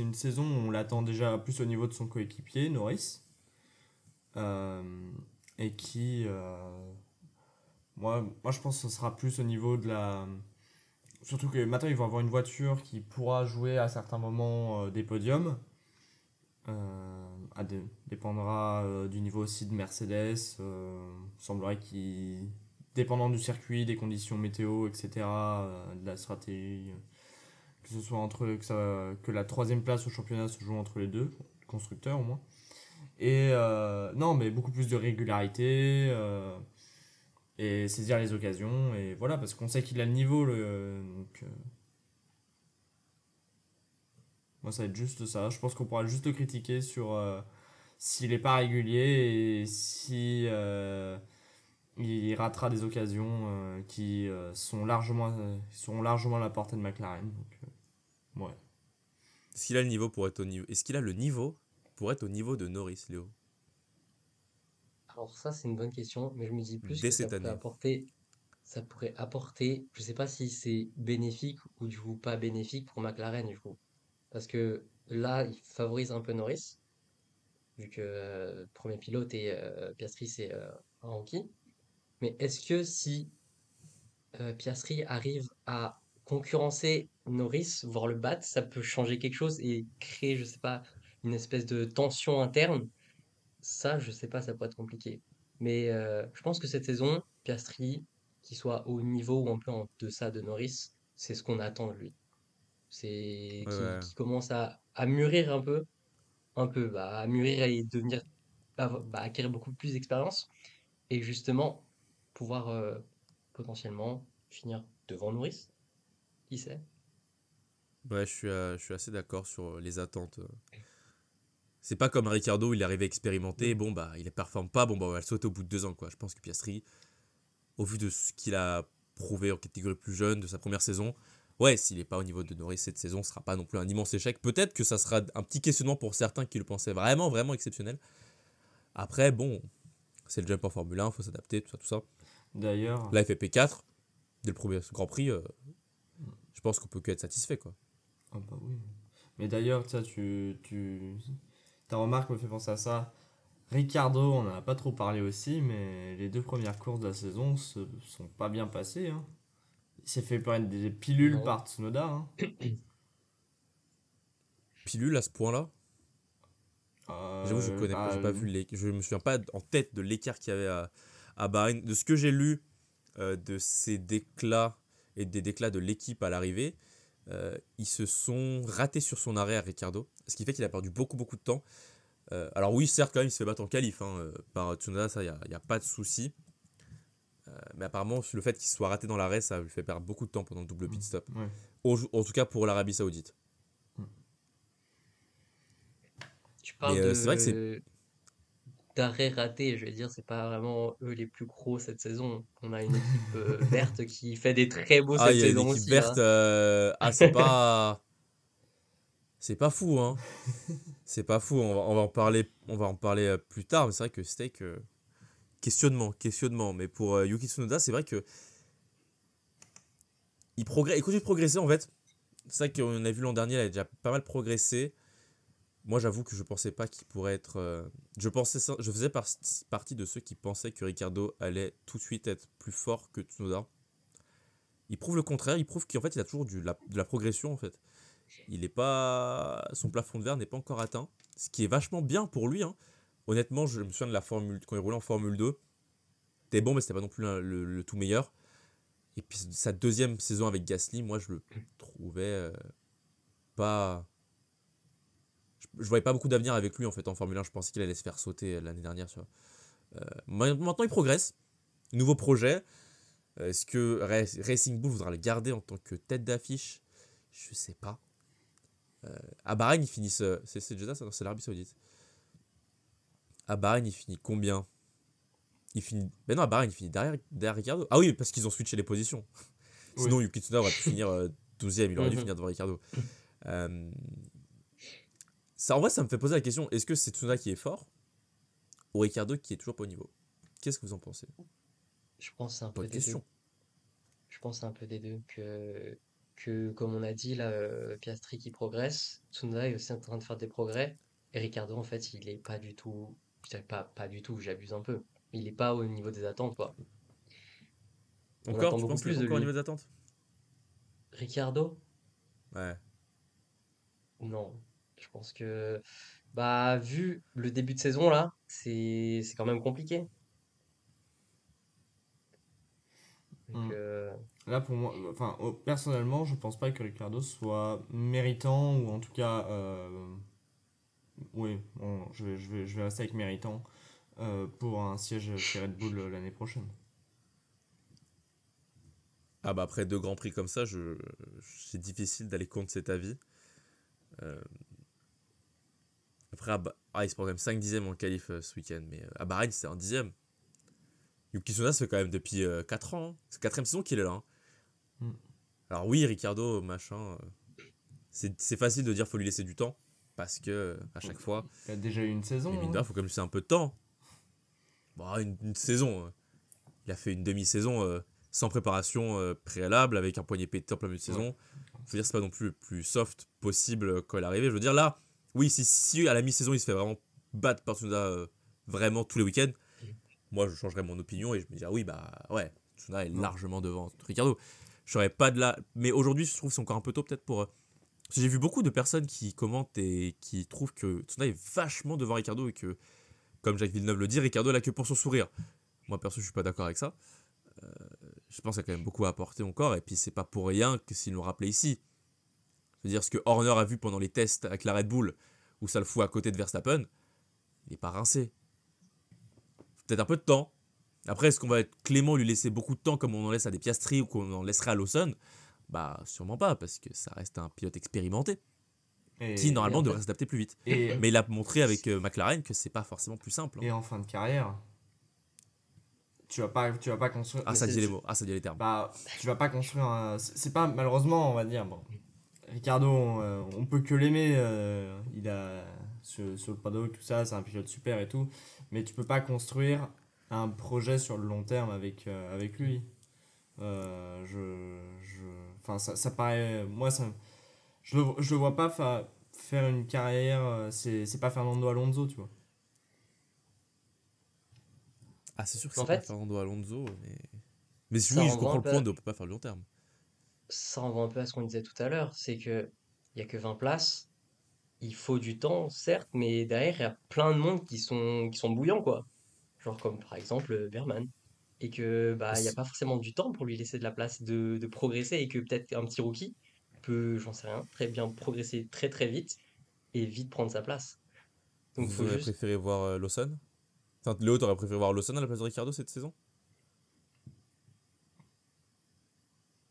Speaker 3: une saison où on l'attend déjà plus au niveau de son coéquipier, Norris. Euh, et qui, moi, je pense que ce sera plus au niveau de la. Surtout que maintenant, ils vont avoir une voiture qui pourra jouer à certains moments des podiums. Dépendra du niveau aussi de Mercedes. Semblerait qu'il. Dépendant du circuit, des conditions météo, etc., de la stratégie que ce soit que la troisième place au championnat se joue entre les deux constructeurs au moins. Et non, mais beaucoup plus de régularité et saisir les occasions. Et voilà, parce qu'on sait qu'il a le niveau. Donc, moi, ça va être juste ça. Je pense qu'on pourra juste le critiquer sur s'il n'est pas régulier et si il ratera des occasions qui seront largement à la portée de McLaren. Donc, ouais.
Speaker 2: Est-ce qu'il a le niveau pour être au niveau Est-ce qu'il a le niveau pour être au niveau de Norris, Léo?
Speaker 4: Alors ça, c'est une bonne question, mais je me dis plus
Speaker 2: Dès
Speaker 4: que
Speaker 2: cette année.
Speaker 4: ça pourrait apporter, je sais pas si c'est bénéfique ou du coup pas bénéfique pour McLaren du coup. Parce que là, il favorise un peu Norris, vu que premier pilote et Piastri c'est un rookie. Mais est-ce que si Piastri arrive à concurrencer Norris, voire le battre, ça peut changer quelque chose et créer, je sais pas, une espèce de tension interne? Ça, je sais pas, ça pourrait être compliqué. Mais je pense que cette saison, Piastri, qu'il soit au niveau ou un peu en deçà de Norris, c'est ce qu'on attend de lui. C'est
Speaker 2: Ouais.
Speaker 4: qui commence à mûrir à mûrir et devenir, acquérir beaucoup plus d'expérience et justement pouvoir potentiellement finir devant Norris, qui sait?
Speaker 2: Ouais, je suis assez d'accord sur les attentes. C'est pas comme Ricciardo, il est arrivé expérimenté, bon bah il ne performe pas, bon bah on va le sauter au bout de 2 ans quoi. Je pense que Piastri, au vu de ce qu'il a prouvé en catégorie plus jeune, de sa première saison, ouais, s'il n'est pas au niveau de Norris cette saison, ce sera pas non plus un immense échec. Peut-être que ça sera un petit questionnement pour certains qui le pensaient vraiment, vraiment exceptionnel. Après, bon, c'est le jump en Formule 1, faut s'adapter, tout ça, tout ça.
Speaker 3: D'ailleurs,
Speaker 2: Là, il fait P4, dès le premier Grand Prix, je pense qu'on peut que être satisfait quoi.
Speaker 3: ah bah oui. Mais d'ailleurs, tiens, ta remarque me fait penser à ça. Ricardo, on n'en a pas trop parlé aussi, mais les 2 premières courses de la saison se sont pas bien passées, hein. Il s'est fait prendre des pilules
Speaker 4: Non.
Speaker 3: par Tsunoda, hein.
Speaker 2: Pilule à ce point-là, j'avoue, j'ai pas vu je me souviens pas en tête de l'écart qu'il y avait à Bahreïn. De ce que j'ai lu de ses déclats et des déclats de l'équipe à l'arrivée, ils se sont ratés sur son arrêt à Ricciardo, ce qui fait qu'il a perdu beaucoup, beaucoup de temps. Alors oui, certes, quand même, il se fait battre en qualif par Tsunoda, ça, il n'y a pas de souci. Mais apparemment, le fait qu'il soit raté dans l'arrêt, ça lui fait perdre beaucoup de temps pendant le double pit stop.
Speaker 3: Ouais.
Speaker 2: En tout cas pour l'Arabie Saoudite.
Speaker 4: Tu parles
Speaker 2: Mais c'est vrai que c'est.
Speaker 4: de d'arrêts ratés, je vais dire, c'est pas vraiment eux les plus gros cette saison. On a une équipe verte qui fait des très beaux
Speaker 2: Ah, il
Speaker 4: cette
Speaker 2: y a une
Speaker 4: saison
Speaker 2: équipe
Speaker 4: aussi,
Speaker 2: verte.
Speaker 4: hein.
Speaker 2: Ah, c'est pas. C'est pas fou, hein. C'est pas fou. On va en parler plus tard. Mais c'est vrai que Steak. Questionnement. Mais pour Yuki Tsunoda, c'est vrai que. Il continue de progresser en fait. C'est ça qu'on a vu l'an dernier, il a déjà pas mal progressé. Moi, j'avoue que je pensais pas qu'il pourrait être. Je faisais partie de ceux qui pensaient que Ricardo allait tout de suite être plus fort que Tsunoda. Il prouve le contraire. Il prouve qu'en fait, il a toujours de la progression en fait. Son plafond de verre n'est pas encore atteint, ce qui est vachement bien pour lui, hein. Honnêtement, je me souviens de la Formule quand il roulait en Formule 2. C'était bon, mais c'était pas non plus le tout meilleur. Et puis sa deuxième saison avec Gasly, moi, je le trouvais pas. Je voyais pas beaucoup d'avenir avec lui en fait en Formule 1. Je pensais qu'il allait se faire sauter l'année dernière. Tu vois. Maintenant, il progresse. Nouveau projet. Est-ce que Racing Bull voudra le garder en tant que tête d'affiche? Je sais pas. À Bahreïn, ils finissent. C'est déjà ça, c'est l'Arabie Saoudite. À Bahreïn, il finit combien? Ben non, à Bahreïn, il finit derrière Ricardo. Ah oui, parce qu'ils ont switché les positions. Sinon,
Speaker 3: Oui.
Speaker 2: Yuki Tsunoda aurait pu finir 12ème. Il aurait dû
Speaker 4: Mhm.
Speaker 2: finir devant Ricardo. En vrai, ça me fait poser la question, est-ce que c'est Tsunoda qui est fort ou Ricardo qui est toujours pas au niveau? Qu'est-ce que vous en pensez?
Speaker 4: Je pense que c'est un peu
Speaker 2: Bonne
Speaker 4: des deux.
Speaker 2: question.
Speaker 4: Je pense que c'est un peu des deux que comme on a dit là, Piastri qui progresse, Tsunoda est aussi en train de faire des progrès et Ricardo en fait il est pas du tout, je dirais pas du tout, j'abuse un peu. Il est pas au niveau des attentes quoi. On
Speaker 2: Encore,
Speaker 4: attend
Speaker 2: tu
Speaker 4: beaucoup
Speaker 2: penses qu'il est
Speaker 4: plus de
Speaker 2: encore au
Speaker 4: lui.
Speaker 2: niveau des attentes?
Speaker 4: Ricardo?
Speaker 2: Ouais.
Speaker 4: Non. Je pense que vu le début de saison là, c'est quand même compliqué. Donc
Speaker 3: Mm. Là, pour moi, enfin, personnellement, je pense pas que Ricardo soit méritant, ou en tout cas, oui, je vais rester avec méritant pour un siège chez Red Bull l'année prochaine.
Speaker 2: Ah bah après 2 grands prix comme ça, c'est difficile d'aller contre cet avis. Euh, Après, il se prend quand même 5 dixièmes en qualif ce week-end, mais à Bahreïn, c'est un dixième. Yuki Tsunoda, ça fait quand même depuis 4 ans. Hein. C'est la 4ème saison qu'il est là. Hein.
Speaker 3: Mm.
Speaker 2: Alors oui, Ricardo, machin, c'est facile de dire faut lui laisser du temps, parce que à chaque fois,
Speaker 3: Il a déjà eu une saison.
Speaker 2: mais mine de
Speaker 3: hein.
Speaker 2: rien, faut quand même laisser un peu de temps. Bon, une saison. Il a fait une demi-saison sans préparation préalable, avec un poignet pété en plein milieu de saison. Je veux dire, c'est pas non plus le plus soft possible quand il est arrivé. Je veux dire, là, oui, si à la mi-saison, il se fait vraiment battre par Tsunoda vraiment tous les week-ends, moi, je changerais mon opinion et je me dirais, oui, bah ouais, Tsunoda est largement devant Ricardo. Je serais pas de là. Mais aujourd'hui, je trouve que c'est encore un peu tôt, peut-être pour. Parce que j'ai vu beaucoup de personnes qui commentent et qui trouvent que Tsunoda est vachement devant Ricardo et que, comme Jacques Villeneuve le dit, Ricardo là que pour son sourire. Moi, perso, je suis pas d'accord avec ça. Je pense qu'il y a quand même beaucoup à apporter encore. Et puis, c'est pas pour rien que s'ils l'ont rappelé ici. C'est-à-dire ce que Horner a vu pendant les tests avec la Red Bull, où ça le fout à côté de Verstappen, il n'est pas rincé. Peut-être un peu de temps. Après, est-ce qu'on va être clément, lui laisser beaucoup de temps comme on en laisse à des Piastri ou qu'on en laisserait à Lawson? Bah, sûrement pas, parce que ça reste un pilote expérimenté qui, normalement,
Speaker 4: en fait-
Speaker 2: devrait s'adapter plus vite.
Speaker 3: Et,
Speaker 2: Mais il a montré avec McLaren que c'est pas forcément plus simple. Hein.
Speaker 3: et en fin de carrière, tu vas pas construire.
Speaker 2: Ah, ça dit les mots. Ah, ça dit les termes.
Speaker 3: Bah, tu vas pas construire c'est pas, malheureusement, on va dire. Bon, Ricardo, on peut que l'aimer. Il a sur le paddock, tout ça, c'est un pilote super et tout. Mais tu peux pas construire un projet sur le long terme avec lui. Enfin, ça paraît. Moi, je le vois pas faire une carrière. C'est pas Fernando Alonso, tu vois.
Speaker 2: Ah, c'est sûr que
Speaker 4: En
Speaker 2: c'est pas
Speaker 4: fait,
Speaker 2: Fernando Alonso, mais
Speaker 4: ça
Speaker 2: oui, je
Speaker 4: renvoie
Speaker 2: comprends
Speaker 4: un
Speaker 2: le
Speaker 4: peu,
Speaker 2: point de on peut pas faire le long terme.
Speaker 4: ça renvoie un peu à ce qu'on disait tout à l'heure, c'est que il y a que 20 places, il faut du temps, certes, mais derrière, il y a plein de monde qui sont bouillants, quoi. Genre comme par exemple Berman. Et que bah il n'y a pas forcément du temps pour lui laisser de la place de progresser et que peut-être un petit rookie peut, j'en sais rien, très bien progresser très très vite et vite prendre sa place. Donc
Speaker 2: Vous
Speaker 4: faut
Speaker 2: auriez
Speaker 4: juste.
Speaker 2: préféré voir Lawson? Enfin, Léo, t'aurais préféré voir Lawson à la place de Ricardo cette saison?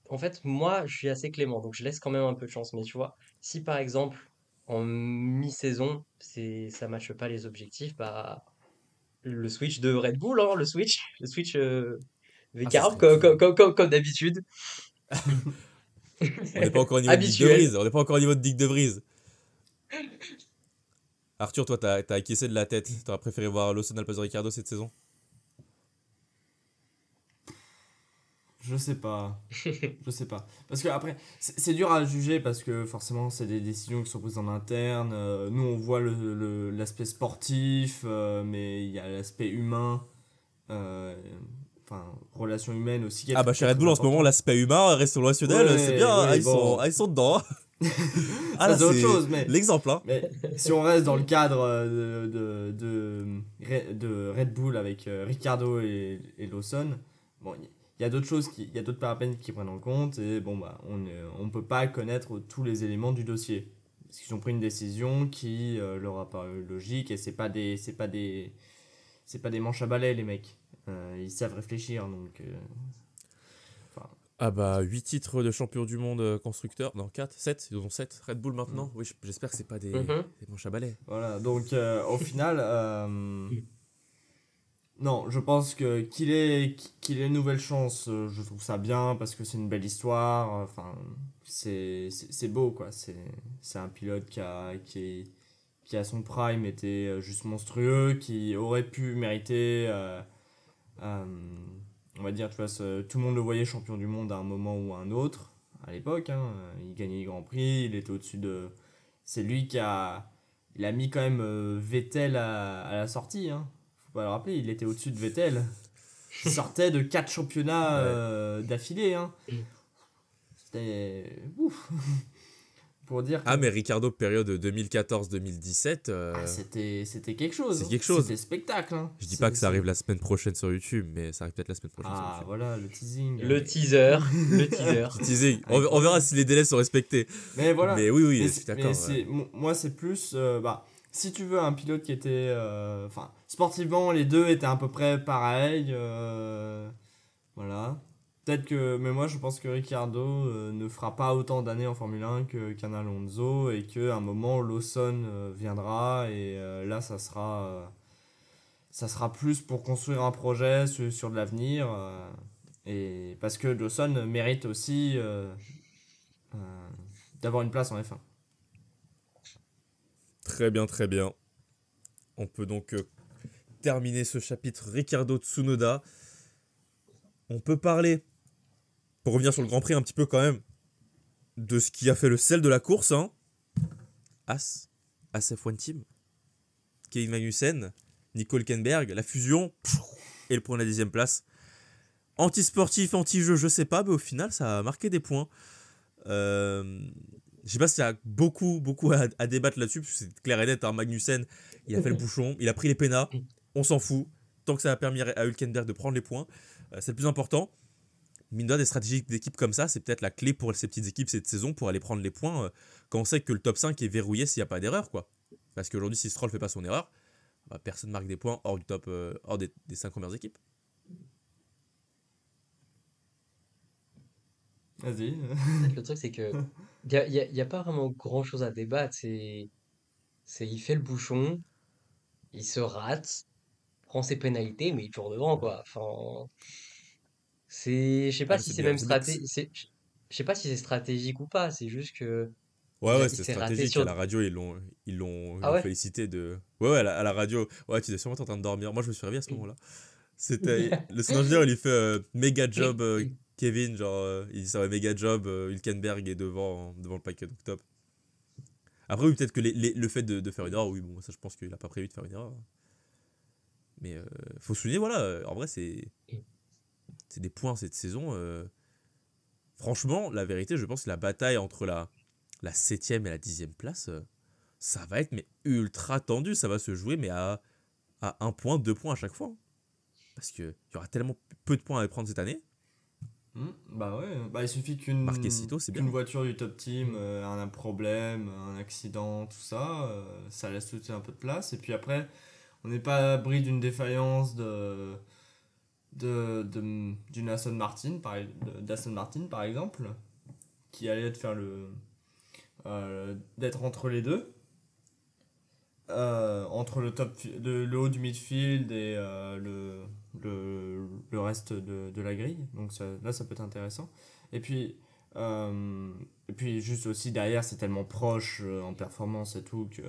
Speaker 4: En fait, moi je suis assez clément, donc je laisse quand même un peu de chance. Mais tu vois, si par exemple en mi-saison, ça matche pas les objectifs, bah le switch de Red Bull, hein, le switch
Speaker 2: Ah, ça
Speaker 4: V40
Speaker 2: serait
Speaker 4: comme,
Speaker 2: cool.
Speaker 4: comme, comme, comme, comme d'habitude.
Speaker 2: On n'est pas encore au niveau de Dick De
Speaker 4: Habituel.
Speaker 2: Vries. On n'est pas encore au niveau de Dick De Vries. Arthur, toi, t'as acquiescé de la tête. T'aurais préféré voir Lawson à la place de Ricardo cette saison?
Speaker 3: Je sais pas. Je sais pas. Parce que après, c'est dur à juger parce que forcément, c'est des décisions qui sont prises en interne. Nous, on voit l'aspect sportif, mais il y a l'aspect humain. euh, Enfin, relation humaine aussi
Speaker 2: Ah bah
Speaker 3: qui
Speaker 2: chez
Speaker 3: est
Speaker 2: Red
Speaker 3: très
Speaker 2: Bull en ce moment,
Speaker 3: important.
Speaker 2: l'aspect humain, reste relationnel, c'est bien.
Speaker 3: Ouais,
Speaker 2: Ah,
Speaker 3: ouais, bon.
Speaker 2: ils sont dedans. Ah
Speaker 3: Ça,
Speaker 2: là,
Speaker 3: c'est autre
Speaker 2: c'est
Speaker 3: chose, mais
Speaker 2: l'exemple. Hein.
Speaker 3: Mais si on reste dans le cadre de Red Bull avec Ricardo et Lawson, bon, il y a d'autres choses, il y a d'autres paramètres qui prennent en compte et bon, bah, on peut pas connaître tous les éléments du dossier. Parce qu'ils ont pris une décision qui leur a paru logique et c'est pas des manches à balai, les mecs. Ils savent réfléchir, donc. Enfin,
Speaker 2: Ah bah 8 titres de champion du monde constructeur. Non, 4, 7, ils en ont 7. Red Bull maintenant. Oui, j'espère que c'est pas des
Speaker 4: Mhm.
Speaker 2: manches à balai.
Speaker 3: voilà, donc au final. Non, je pense que qu'il ait une nouvelle chance, je trouve ça bien parce que c'est une belle histoire. Enfin, c'est beau quoi. C'est un pilote qui à son prime était juste monstrueux, qui aurait pu mériter, euh, on va dire, tu vois, tout le monde le voyait champion du monde à un moment ou à un autre à l'époque. Hein. Il gagnait les grands prix, il était au-dessus de. C'est lui il a mis quand même Vettel à la sortie. Hein. Faut pas le rappeler, il était au-dessus de Vettel. Il sortait de 4 championnats
Speaker 2: Ouais.
Speaker 3: d'affilée. Hein. C'était. Ouf. pour dire que
Speaker 2: Ah, mais Ricardo, période 2014-2017,
Speaker 3: c'était quelque chose.
Speaker 2: c'est quelque chose.
Speaker 3: C'était spectacle. Hein.
Speaker 2: je dis pas que ça arrive la semaine prochaine sur YouTube, mais ça arrive peut-être la semaine prochaine sur
Speaker 3: Ah,
Speaker 2: YouTube.
Speaker 3: voilà, le teasing.
Speaker 4: Le teaser, le teaser.
Speaker 2: Petit teasing. On verra si les délais sont respectés.
Speaker 3: Mais voilà.
Speaker 2: Mais oui,
Speaker 3: Mais
Speaker 2: je suis d'accord.
Speaker 3: moi, c'est plus. Si tu veux un pilote qui était. Enfin, sportivement, les deux étaient à peu près pareils. Voilà. Peut-être que. Mais moi, je pense que Ricciardo ne fera pas autant d'années en Formule 1 qu'un Alonso et qu'à un moment, Lawson viendra et là, ça sera plus pour construire un projet sur de l'avenir. Et parce que Lawson mérite aussi d'avoir une place en F1.
Speaker 2: Très bien, très bien. On peut donc terminer ce chapitre Ricardo Tsunoda. On peut parler, pour revenir sur le Grand Prix un petit peu quand même, de ce qui a fait le sel de la course. Hein. As F1 Team, Kevin Magnussen, Nico Hülkenberg, la fusion et le point de la 10e place. Anti-sportif, anti-jeu, je sais pas, mais au final, ça a marqué des points. Je sais pas s'il y a beaucoup à débattre là-dessus, parce que c'est clair et net. Hein, Magnussen, il a fait le bouchon, il a pris les pénats, on s'en fout. Tant que ça a permis à Hülkenberg de prendre les points, c'est le plus important. Mine de rien, des stratégies d'équipe comme ça, c'est peut-être la clé pour ces petites équipes cette saison pour aller prendre les points quand on sait que le top 5 est verrouillé s'il n'y a pas d'erreur, quoi. Parce qu'aujourd'hui, si Stroll fait pas son erreur, personne ne marque des points hors du top, hors des 5 premières équipes.
Speaker 3: Vas-y.
Speaker 4: Peut-être le truc, c'est que y a pas vraiment grand-chose à débattre. Il fait le bouchon, il se rate, prend ses pénalités, mais il est toujours devant, quoi. Enfin, je sais pas
Speaker 2: Mais
Speaker 4: si
Speaker 2: c'est
Speaker 4: c'est
Speaker 2: bien.
Speaker 4: même je sais pas si c'est stratégique ou pas. C'est juste que
Speaker 2: Ouais,
Speaker 4: il
Speaker 2: c'est
Speaker 4: s'est raté
Speaker 2: stratégique. À
Speaker 4: sur.
Speaker 2: la radio, ils
Speaker 4: Ah
Speaker 2: l'ont
Speaker 4: ouais?
Speaker 2: félicité de. Ouais, à la radio. Ouais, tu étais sûrement en train de dormir. Moi, je me suis réveillé à ce moment-là. C'était le son ingénieur, il lui fait méga job Kevin, genre il dit ça va méga job Hülkenberg est devant le paquet donc top. Après oui, peut-être que le fait de faire une erreur, oui bon ça je pense qu'il a pas prévu de faire une erreur. Mais faut souligner voilà, en vrai c'est des points cette saison. Franchement, la vérité, je pense que la bataille entre la 7ème et la 10ème place, ça va être mais ultra tendu, ça va se jouer mais à 1 point, 2 points à chaque fois. Hein. Parce qu'il y aura tellement peu de points à prendre cette année.
Speaker 3: Bah ouais, il suffit
Speaker 2: Marquer si tôt, c'est bien.
Speaker 3: qu'une voiture du top team ait un problème, un accident, tout ça, ça laisse tout de suite un peu de place. Et puis après, on n'est pas à l'abri d'une défaillance d'une Aston Martin, d'Aston Martin par exemple, qui allait faire d'être entre les deux. Entre le haut du midfield et le reste de la grille. Donc là, ça peut être intéressant. Et puis juste aussi derrière, c'est tellement proche en performance et tout que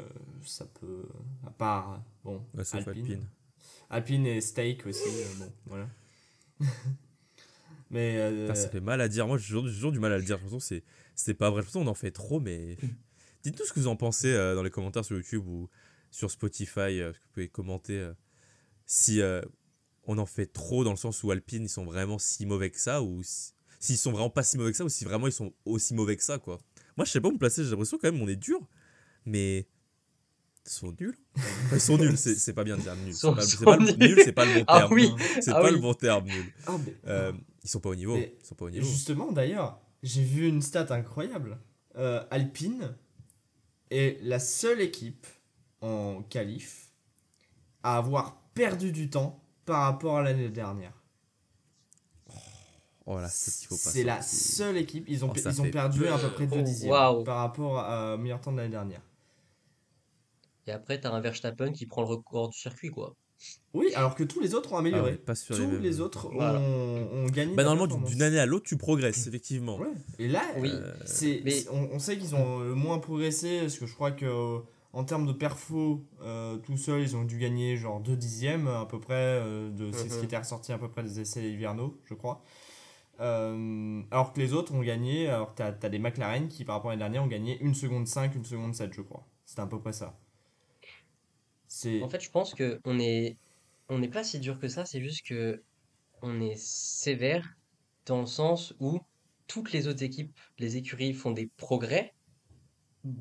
Speaker 3: ça peut, à part, bon,
Speaker 2: Ouais, sauf Alpine.
Speaker 3: Alpine et Stake aussi, bon, voilà. Mais
Speaker 2: Putain, ça fait mal à dire. Moi, j'ai toujours du mal à le dire. De toute façon, c'est pas vrai. De toute façon, on en fait trop, mais dites-nous ce que vous en pensez dans les commentaires sur YouTube ou sur Spotify. Vous pouvez commenter si on en fait trop dans le sens où Alpine, ils sont vraiment si mauvais que ça ou s'ils sont vraiment pas si mauvais que ça ou si vraiment ils sont aussi mauvais que ça, quoi. Moi, je sais pas où me placer. J'ai l'impression quand même on est dur, mais ils sont nuls. Enfin, ils sont nuls, c'est pas bien de dire nul. Nul, c'est pas le bon
Speaker 4: Ah
Speaker 2: terme.
Speaker 4: oui,
Speaker 2: C'est
Speaker 4: ah
Speaker 2: pas
Speaker 4: oui.
Speaker 2: le bon terme, nul.
Speaker 3: mais,
Speaker 2: Ils sont pas au niveau.
Speaker 3: mais
Speaker 2: Ils sont pas au niveau.
Speaker 3: justement, d'ailleurs, j'ai vu une stat incroyable. Alpine est la seule équipe en qualif à avoir perdu du temps par rapport à l'année dernière.
Speaker 2: Oh là, c'est qu'il faut pas
Speaker 3: C'est la
Speaker 2: sortir.
Speaker 3: seule équipe. Ils ont
Speaker 2: ça
Speaker 3: perdu
Speaker 2: fait
Speaker 3: à peu près 2 dixièmes
Speaker 4: Waouh.
Speaker 3: par rapport au meilleur temps de l'année dernière.
Speaker 4: Et après, t'as un Verstappen qui prend le record du circuit, quoi.
Speaker 3: Oui, alors que tous les autres ont
Speaker 2: Ah, on
Speaker 3: amélioré.
Speaker 2: est pas sur
Speaker 3: Tous
Speaker 2: mêmes.
Speaker 3: les autres
Speaker 4: Voilà.
Speaker 3: ont gagné de
Speaker 2: Bah
Speaker 3: la
Speaker 2: normalement
Speaker 3: performance.
Speaker 2: d'une année à l'autre tu progresses effectivement.
Speaker 3: Ouais. Et là,
Speaker 4: Oui, mais-
Speaker 3: on sait qu'ils ont le moins progressé, parce que je crois que en termes de perfo, tout seul, ils ont dû gagner genre 2 dixièmes à peu près, c'est ce qui était ressorti à peu près des essais hivernaux, je crois. Alors que les autres ont gagné, alors t'as des McLaren qui par rapport à l'année dernière ont gagné 1 seconde 5, 1 seconde 7, je crois. C'était à peu près ça.
Speaker 4: En fait, je pense que on n'est pas si dur que ça, c'est juste que on est sévère dans le sens où toutes les autres équipes, les écuries font des progrès,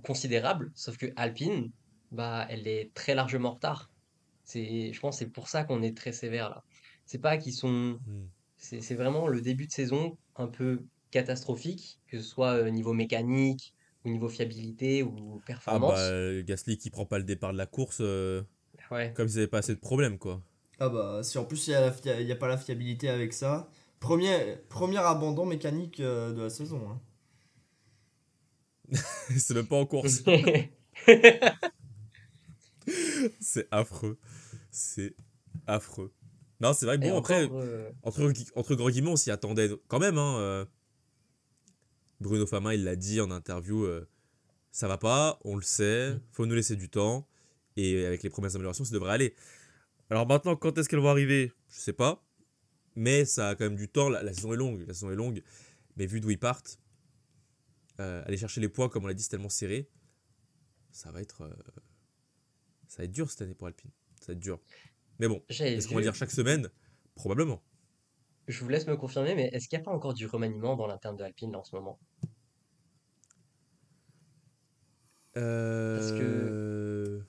Speaker 4: considérable, sauf que Alpine, bah, elle est très largement en retard. Je pense que c'est pour ça qu'on est très sévère là. C'est pas qu'ils sont.
Speaker 2: Hmm.
Speaker 4: C'est vraiment le début de saison un peu catastrophique, que ce soit niveau mécanique, ou niveau fiabilité, ou
Speaker 2: Ah bah,
Speaker 4: performance.
Speaker 2: Gasly qui prend pas le départ de la course,
Speaker 4: Ouais.
Speaker 2: comme s'ils avaient pas assez de problèmes, quoi.
Speaker 3: Ah bah, si en plus il y a pas la fiabilité avec ça. Premier abandon mécanique de la saison, hein.
Speaker 2: C'est même pas en course. C'est affreux. C'est affreux. Non, c'est vrai que
Speaker 4: Et
Speaker 2: bon, après,
Speaker 4: encore,
Speaker 2: entre gros guillemets, on s'y attendait quand même, hein. Bruno Fama, il l'a dit en interview, ça va pas, on le sait, faut nous laisser du temps, et avec les premières améliorations, ça devrait aller. Alors maintenant, quand est-ce qu'elles vont arriver? Je sais pas, mais ça a quand même du temps, la saison est longue, mais vu d'où ils partent, aller chercher les points, comme on l'a dit, c'est tellement serré, ça va être, euh, ça va être dur cette année pour Alpine, ça va être dur. Mais bon,
Speaker 4: j'avais
Speaker 2: est-ce qu'on va dire
Speaker 4: vu,
Speaker 2: chaque semaine? Probablement.
Speaker 4: je vous laisse me confirmer, mais est-ce qu'il n'y a pas encore du remaniement dans l'interne de Alpine là, en ce moment? Parce que
Speaker 2: Euh...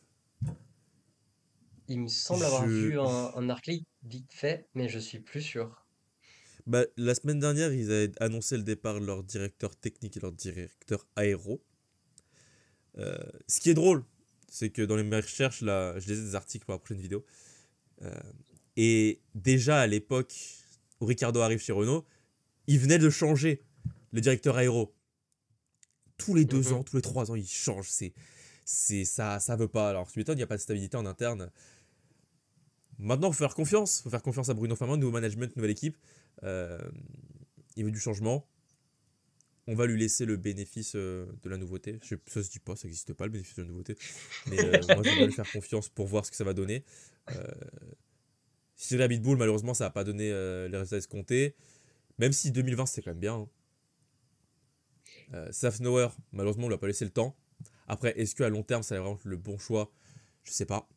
Speaker 4: il me semble avoir
Speaker 2: Je...
Speaker 4: vu un article vite fait, mais je suis plus sûr.
Speaker 2: Bah, la semaine dernière, ils avaient annoncé le départ de leur directeur technique et leur directeur aéro. Ce qui est drôle, c'est que dans les mes recherches, là, je lisais des articles pour la prochaine vidéo. euh, et déjà à l'époque où Ricardo arrive chez Renault, il venait de changer le directeur aéro. Tous les 2 ans,
Speaker 4: Mhm.
Speaker 2: tous les 3 ans, il change. Ça veut pas. Alors, tu m'étonnes, il n'y a pas de stabilité en interne. Maintenant, il faut faire confiance. Il faut faire confiance à Bruno Fama, nouveau management, nouvelle équipe. Euh, il veut du changement. On va lui laisser le bénéfice de la nouveauté. Ça se dit pas, ça n'existe pas le bénéfice de la nouveauté. Mais moi, je vais bien lui faire confiance pour voir ce que ça va donner. Euh, si c'est Rabbit Bull, malheureusement, ça n'a pas donné les résultats escomptés. Même si 2020, c'était quand même bien, hein. Safnauer, malheureusement, on lui a pas laissé le temps. Après, est-ce qu'à long terme, ça va vraiment être le bon choix? Je sais pas.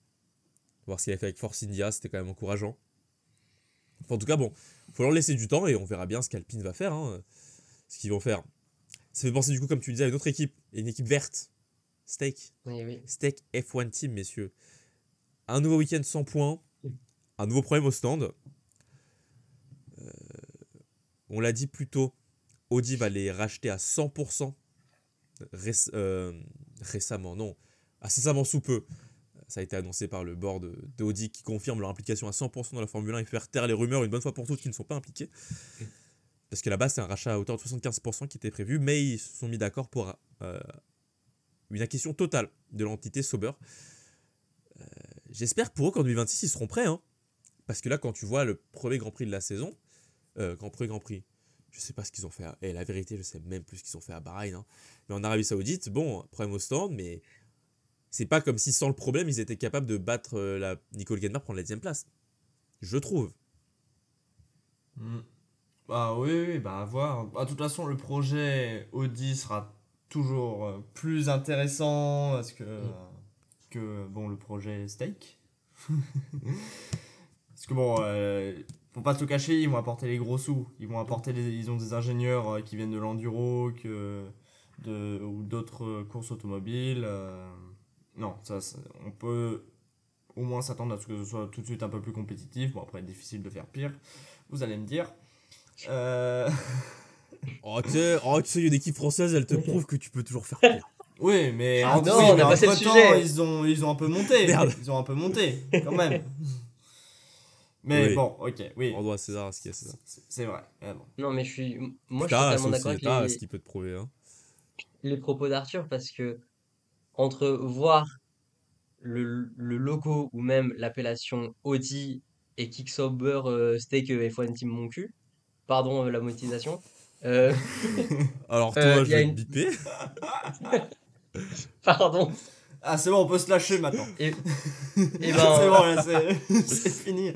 Speaker 2: Voir ce qu'il a fait avec Force India, c'était quand même encourageant. Enfin, en tout cas, bon, faut leur laisser du temps et on verra bien ce qu'Alpine va faire, hein, ce qu'ils vont faire. Ça fait penser, du coup, comme tu disais, à une autre équipe, une équipe verte. Steak.
Speaker 4: Oui, oui.
Speaker 2: Steak F1 Team, messieurs. Un nouveau week-end sans points. Un nouveau problème au stand. On l'a dit plus tôt, Audi va les racheter à 100% récemment, non, incessamment sous peu. Ça a été annoncé par le board d'Audi qui confirme leur implication à 100% dans la Formule 1 et faire taire les rumeurs une bonne fois pour toutes qui ne sont pas impliquées. Parce que là-bas, c'est un rachat à hauteur de 75% qui était prévu, mais ils se sont mis d'accord pour une acquisition totale de l'entité Sauber. J'espère pour eux qu'en 2026, ils seront prêts, hein. Parce que là, quand tu vois le premier Grand Prix de la saison, Grand Prix, je sais pas ce qu'ils ont fait. Et la vérité, je sais même plus ce qu'ils ont fait à Bahreïn, hein. Mais en Arabie Saoudite, bon, problème au stand, mais c'est pas comme si sans le problème, ils étaient capables de battre Nicole Hülkenberg prendre la 10e place. Je trouve.
Speaker 3: Mm. Bah oui, oui, bah à voir. Bah, de toute façon, le projet Audi sera toujours plus intéressant parce que bon, le projet Steak. Parce que bon, faut pas se le cacher, ils vont apporter les gros sous. Ils ont des ingénieurs qui viennent de l'enduro ou d'autres courses automobiles. Non, on peut au moins s'attendre à ce que ce soit tout de suite un peu plus compétitif. Bon, après, difficile de faire pire, vous allez me dire. Euh,
Speaker 2: Oh, tu sais, une équipe française, elle te prouve que tu peux toujours faire pire.
Speaker 3: Oui, mais
Speaker 4: Ah non,
Speaker 3: oui,
Speaker 4: on
Speaker 3: mais
Speaker 4: a passé le
Speaker 3: entre-temps,
Speaker 4: sujet.
Speaker 3: ils ont un peu monté.
Speaker 2: Merde.
Speaker 3: Ils ont un peu monté, quand même. Mais
Speaker 2: Oui.
Speaker 3: bon, ok, oui.
Speaker 2: On doit à César ce qu'il y a César.
Speaker 3: C'est vrai. Mais bon.
Speaker 4: Non, mais moi, je suis
Speaker 2: T'as
Speaker 4: totalement d'accord
Speaker 2: aussi,
Speaker 4: avec
Speaker 2: t'as ce qu'il peut te prouver, hein.
Speaker 4: les propos d'Arthur parce que entre voir le logo ou même l'appellation Audi et Kicksober Steak F1 Team Mon cul, pardon la monétisation, euh,
Speaker 2: Alors toi,
Speaker 4: il
Speaker 2: je
Speaker 4: y a
Speaker 2: vais te
Speaker 4: une.
Speaker 2: biper.
Speaker 4: Pardon.
Speaker 3: Ah, c'est bon, on peut se lâcher maintenant.
Speaker 4: Et, et
Speaker 3: C'est
Speaker 4: ben.
Speaker 3: bon, là, c'est fini.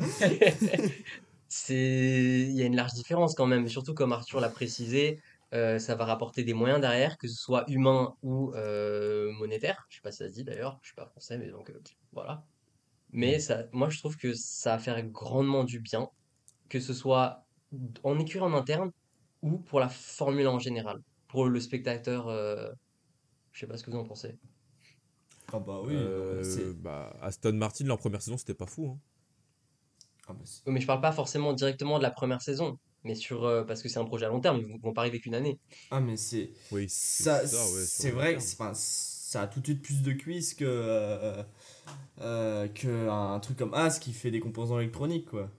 Speaker 4: Il y a une large différence quand même, surtout comme Arthur l'a précisé, ça va rapporter des moyens derrière, que ce soit humain ou monétaire. Je sais pas si ça se dit d'ailleurs, je suis pas français, mais donc voilà. Mais moi je trouve que ça va faire grandement du bien, que ce soit en écurie en interne ou pour la Formule 1 en général, pour le spectateur. Je sais pas ce que vous en pensez.
Speaker 3: Ah bah oui,
Speaker 2: Aston Martin, leur première saison, c'était pas fou. Hein.
Speaker 3: Ah bah
Speaker 4: Oui, mais je parle pas forcément directement de la première saison, mais parce que c'est un projet à long terme, ils vont pas arriver qu'une année.
Speaker 3: Ah mais c'est
Speaker 2: Oui,
Speaker 3: ça,
Speaker 2: ça, ouais, sur
Speaker 3: c'est
Speaker 2: le long
Speaker 3: vrai que
Speaker 2: terme.
Speaker 3: ça a tout de suite plus de cuisses que un truc comme As qui fait des composants électroniques quoi.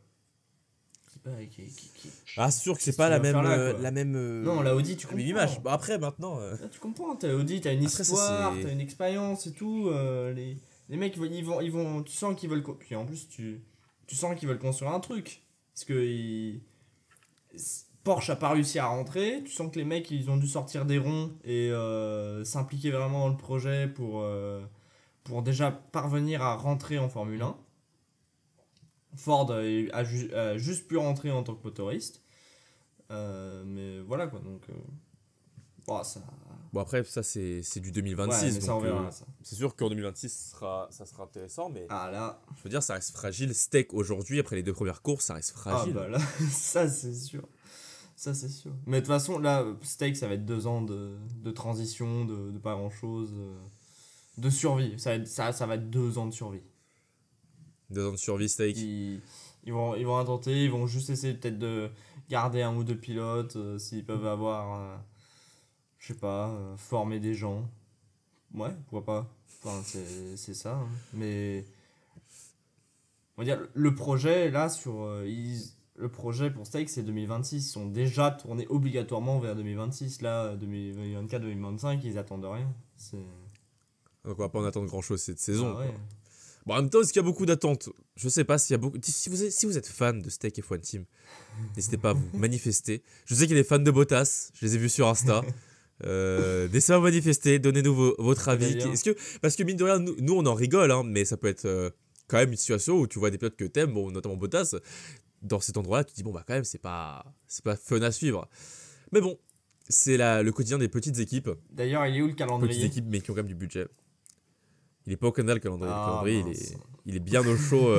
Speaker 2: Ah, c'est sûr que c'est
Speaker 3: Qu'est-ce
Speaker 2: pas
Speaker 3: que
Speaker 2: la
Speaker 3: tu vas
Speaker 2: même,
Speaker 3: faire là, quoi.
Speaker 2: la même.
Speaker 3: Non, la Audi, tu
Speaker 2: la même
Speaker 3: comprends.
Speaker 2: image. Bah, après, maintenant.
Speaker 3: Là, tu comprends, t'as Audi, t'as une
Speaker 2: Après, ça,
Speaker 3: histoire,
Speaker 2: c'est-
Speaker 3: t'as une expérience et tout. Les mecs ils vont, tu sens qu'ils veulent puis en plus tu sens qu'ils veulent construire un truc parce que Porsche a pas réussi à rentrer. Tu sens que les mecs ils ont dû sortir des ronds et s'impliquer vraiment dans le projet pour déjà parvenir à rentrer en Formule 1. Ford a juste pu rentrer en tant que motoriste. Mais voilà quoi, donc bon, ça.
Speaker 2: Bon, après, ça, c'est du
Speaker 3: Ouais,
Speaker 2: 2026.
Speaker 3: mais ça on
Speaker 2: donc,
Speaker 3: verra ça.
Speaker 2: c'est sûr qu'en 2026, ça sera intéressant. Mais
Speaker 3: Ah là,
Speaker 2: je veux dire, ça reste fragile. Steak aujourd'hui, après les 2 premières courses, ça reste fragile.
Speaker 3: ah bah là, ça c'est sûr. Ça c'est sûr. Mais de toute façon, là, Steak, ça va être 2 ans de transition, de pas grand chose. De survie. Ça va être 2 ans de survie.
Speaker 2: 2 ans de survie, Steak.
Speaker 3: Ils vont intenter, ils vont juste essayer peut-être de garder un ou deux pilotes, s'ils peuvent avoir, je sais pas, former des gens. Ouais, pourquoi pas. Enfin, c'est ça. Hein. Mais on va dire, le projet, là, le projet pour Steak, c'est 2026. Ils sont déjà tournés obligatoirement vers 2026. Là, 2024-2025, ils attendent rien.
Speaker 2: Donc, on va pas en attendre grand-chose cette saison.
Speaker 3: Ah ouais.
Speaker 2: Quoi. Bon, en même temps, est-ce qu'il y a beaucoup d'attentes? Je sais pas s'il y a beaucoup. Si vous êtes fan de Steak F1 Team, n'hésitez pas à vous manifester. Je sais qu'il y a des fans de Bottas, je les ai vus sur Insta. N'hésitez pas à vous manifester, donnez-nous votre avis.
Speaker 3: D'ailleurs.
Speaker 2: Parce que mine de rien, nous on en rigole, hein, mais ça peut être quand même une situation où tu vois des pilotes que t'aimes, bon, notamment Bottas. Dans cet endroit-là, tu te dis, bon, bah quand même, c'est pas fun à suivre. Mais bon, c'est le quotidien des petites équipes.
Speaker 3: D'ailleurs, il est où le
Speaker 2: Petites
Speaker 3: calendrier?
Speaker 2: équipes, mais qui ont quand même du budget. Il est pas au Canada le calendrier. Le
Speaker 3: Ah,
Speaker 2: calendrier,
Speaker 3: mince.
Speaker 2: il est bien au chaud.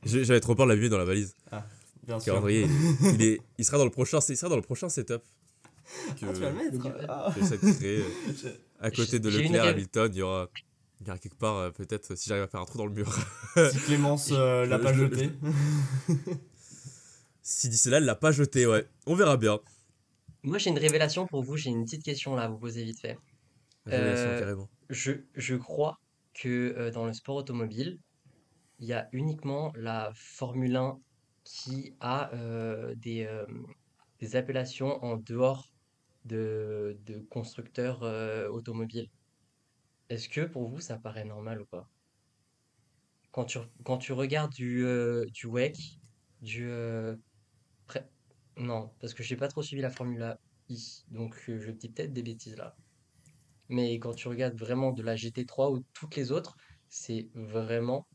Speaker 2: J'avais trop peur de l'abîmer dans la valise.
Speaker 3: Bien
Speaker 2: Le
Speaker 3: sûr.
Speaker 2: calendrier, il sera dans le prochain setup que,
Speaker 3: Ah, tu vas le mettre? Ah.
Speaker 2: que j'essaie de créer. À côté de
Speaker 4: J'ai une
Speaker 2: Leclerc,
Speaker 4: rêve.
Speaker 2: Hamilton, il y aura quelque part, peut-être, si j'arrive à faire un trou dans le mur.
Speaker 3: Si Clémence l'a pas jeté.
Speaker 2: Si d'ici là, elle l'a pas jeté, ouais. On verra bien.
Speaker 4: Moi, j'ai une révélation pour vous, j'ai une petite question là à vous poser vite fait.
Speaker 2: Révélation,
Speaker 4: Euh,
Speaker 2: carrément.
Speaker 4: je crois que dans le sport automobile, il y a uniquement la Formule 1 qui a des appellations en dehors de constructeurs automobiles. Est-ce que pour vous, ça paraît normal ou pas? Quand tu regardes du WEC, du... pré- non, parce que j'ai pas trop suivi la Formule I, donc je dis peut-être des bêtises là. Mais quand tu regardes vraiment de la GT3 ou toutes les autres, c'est vraiment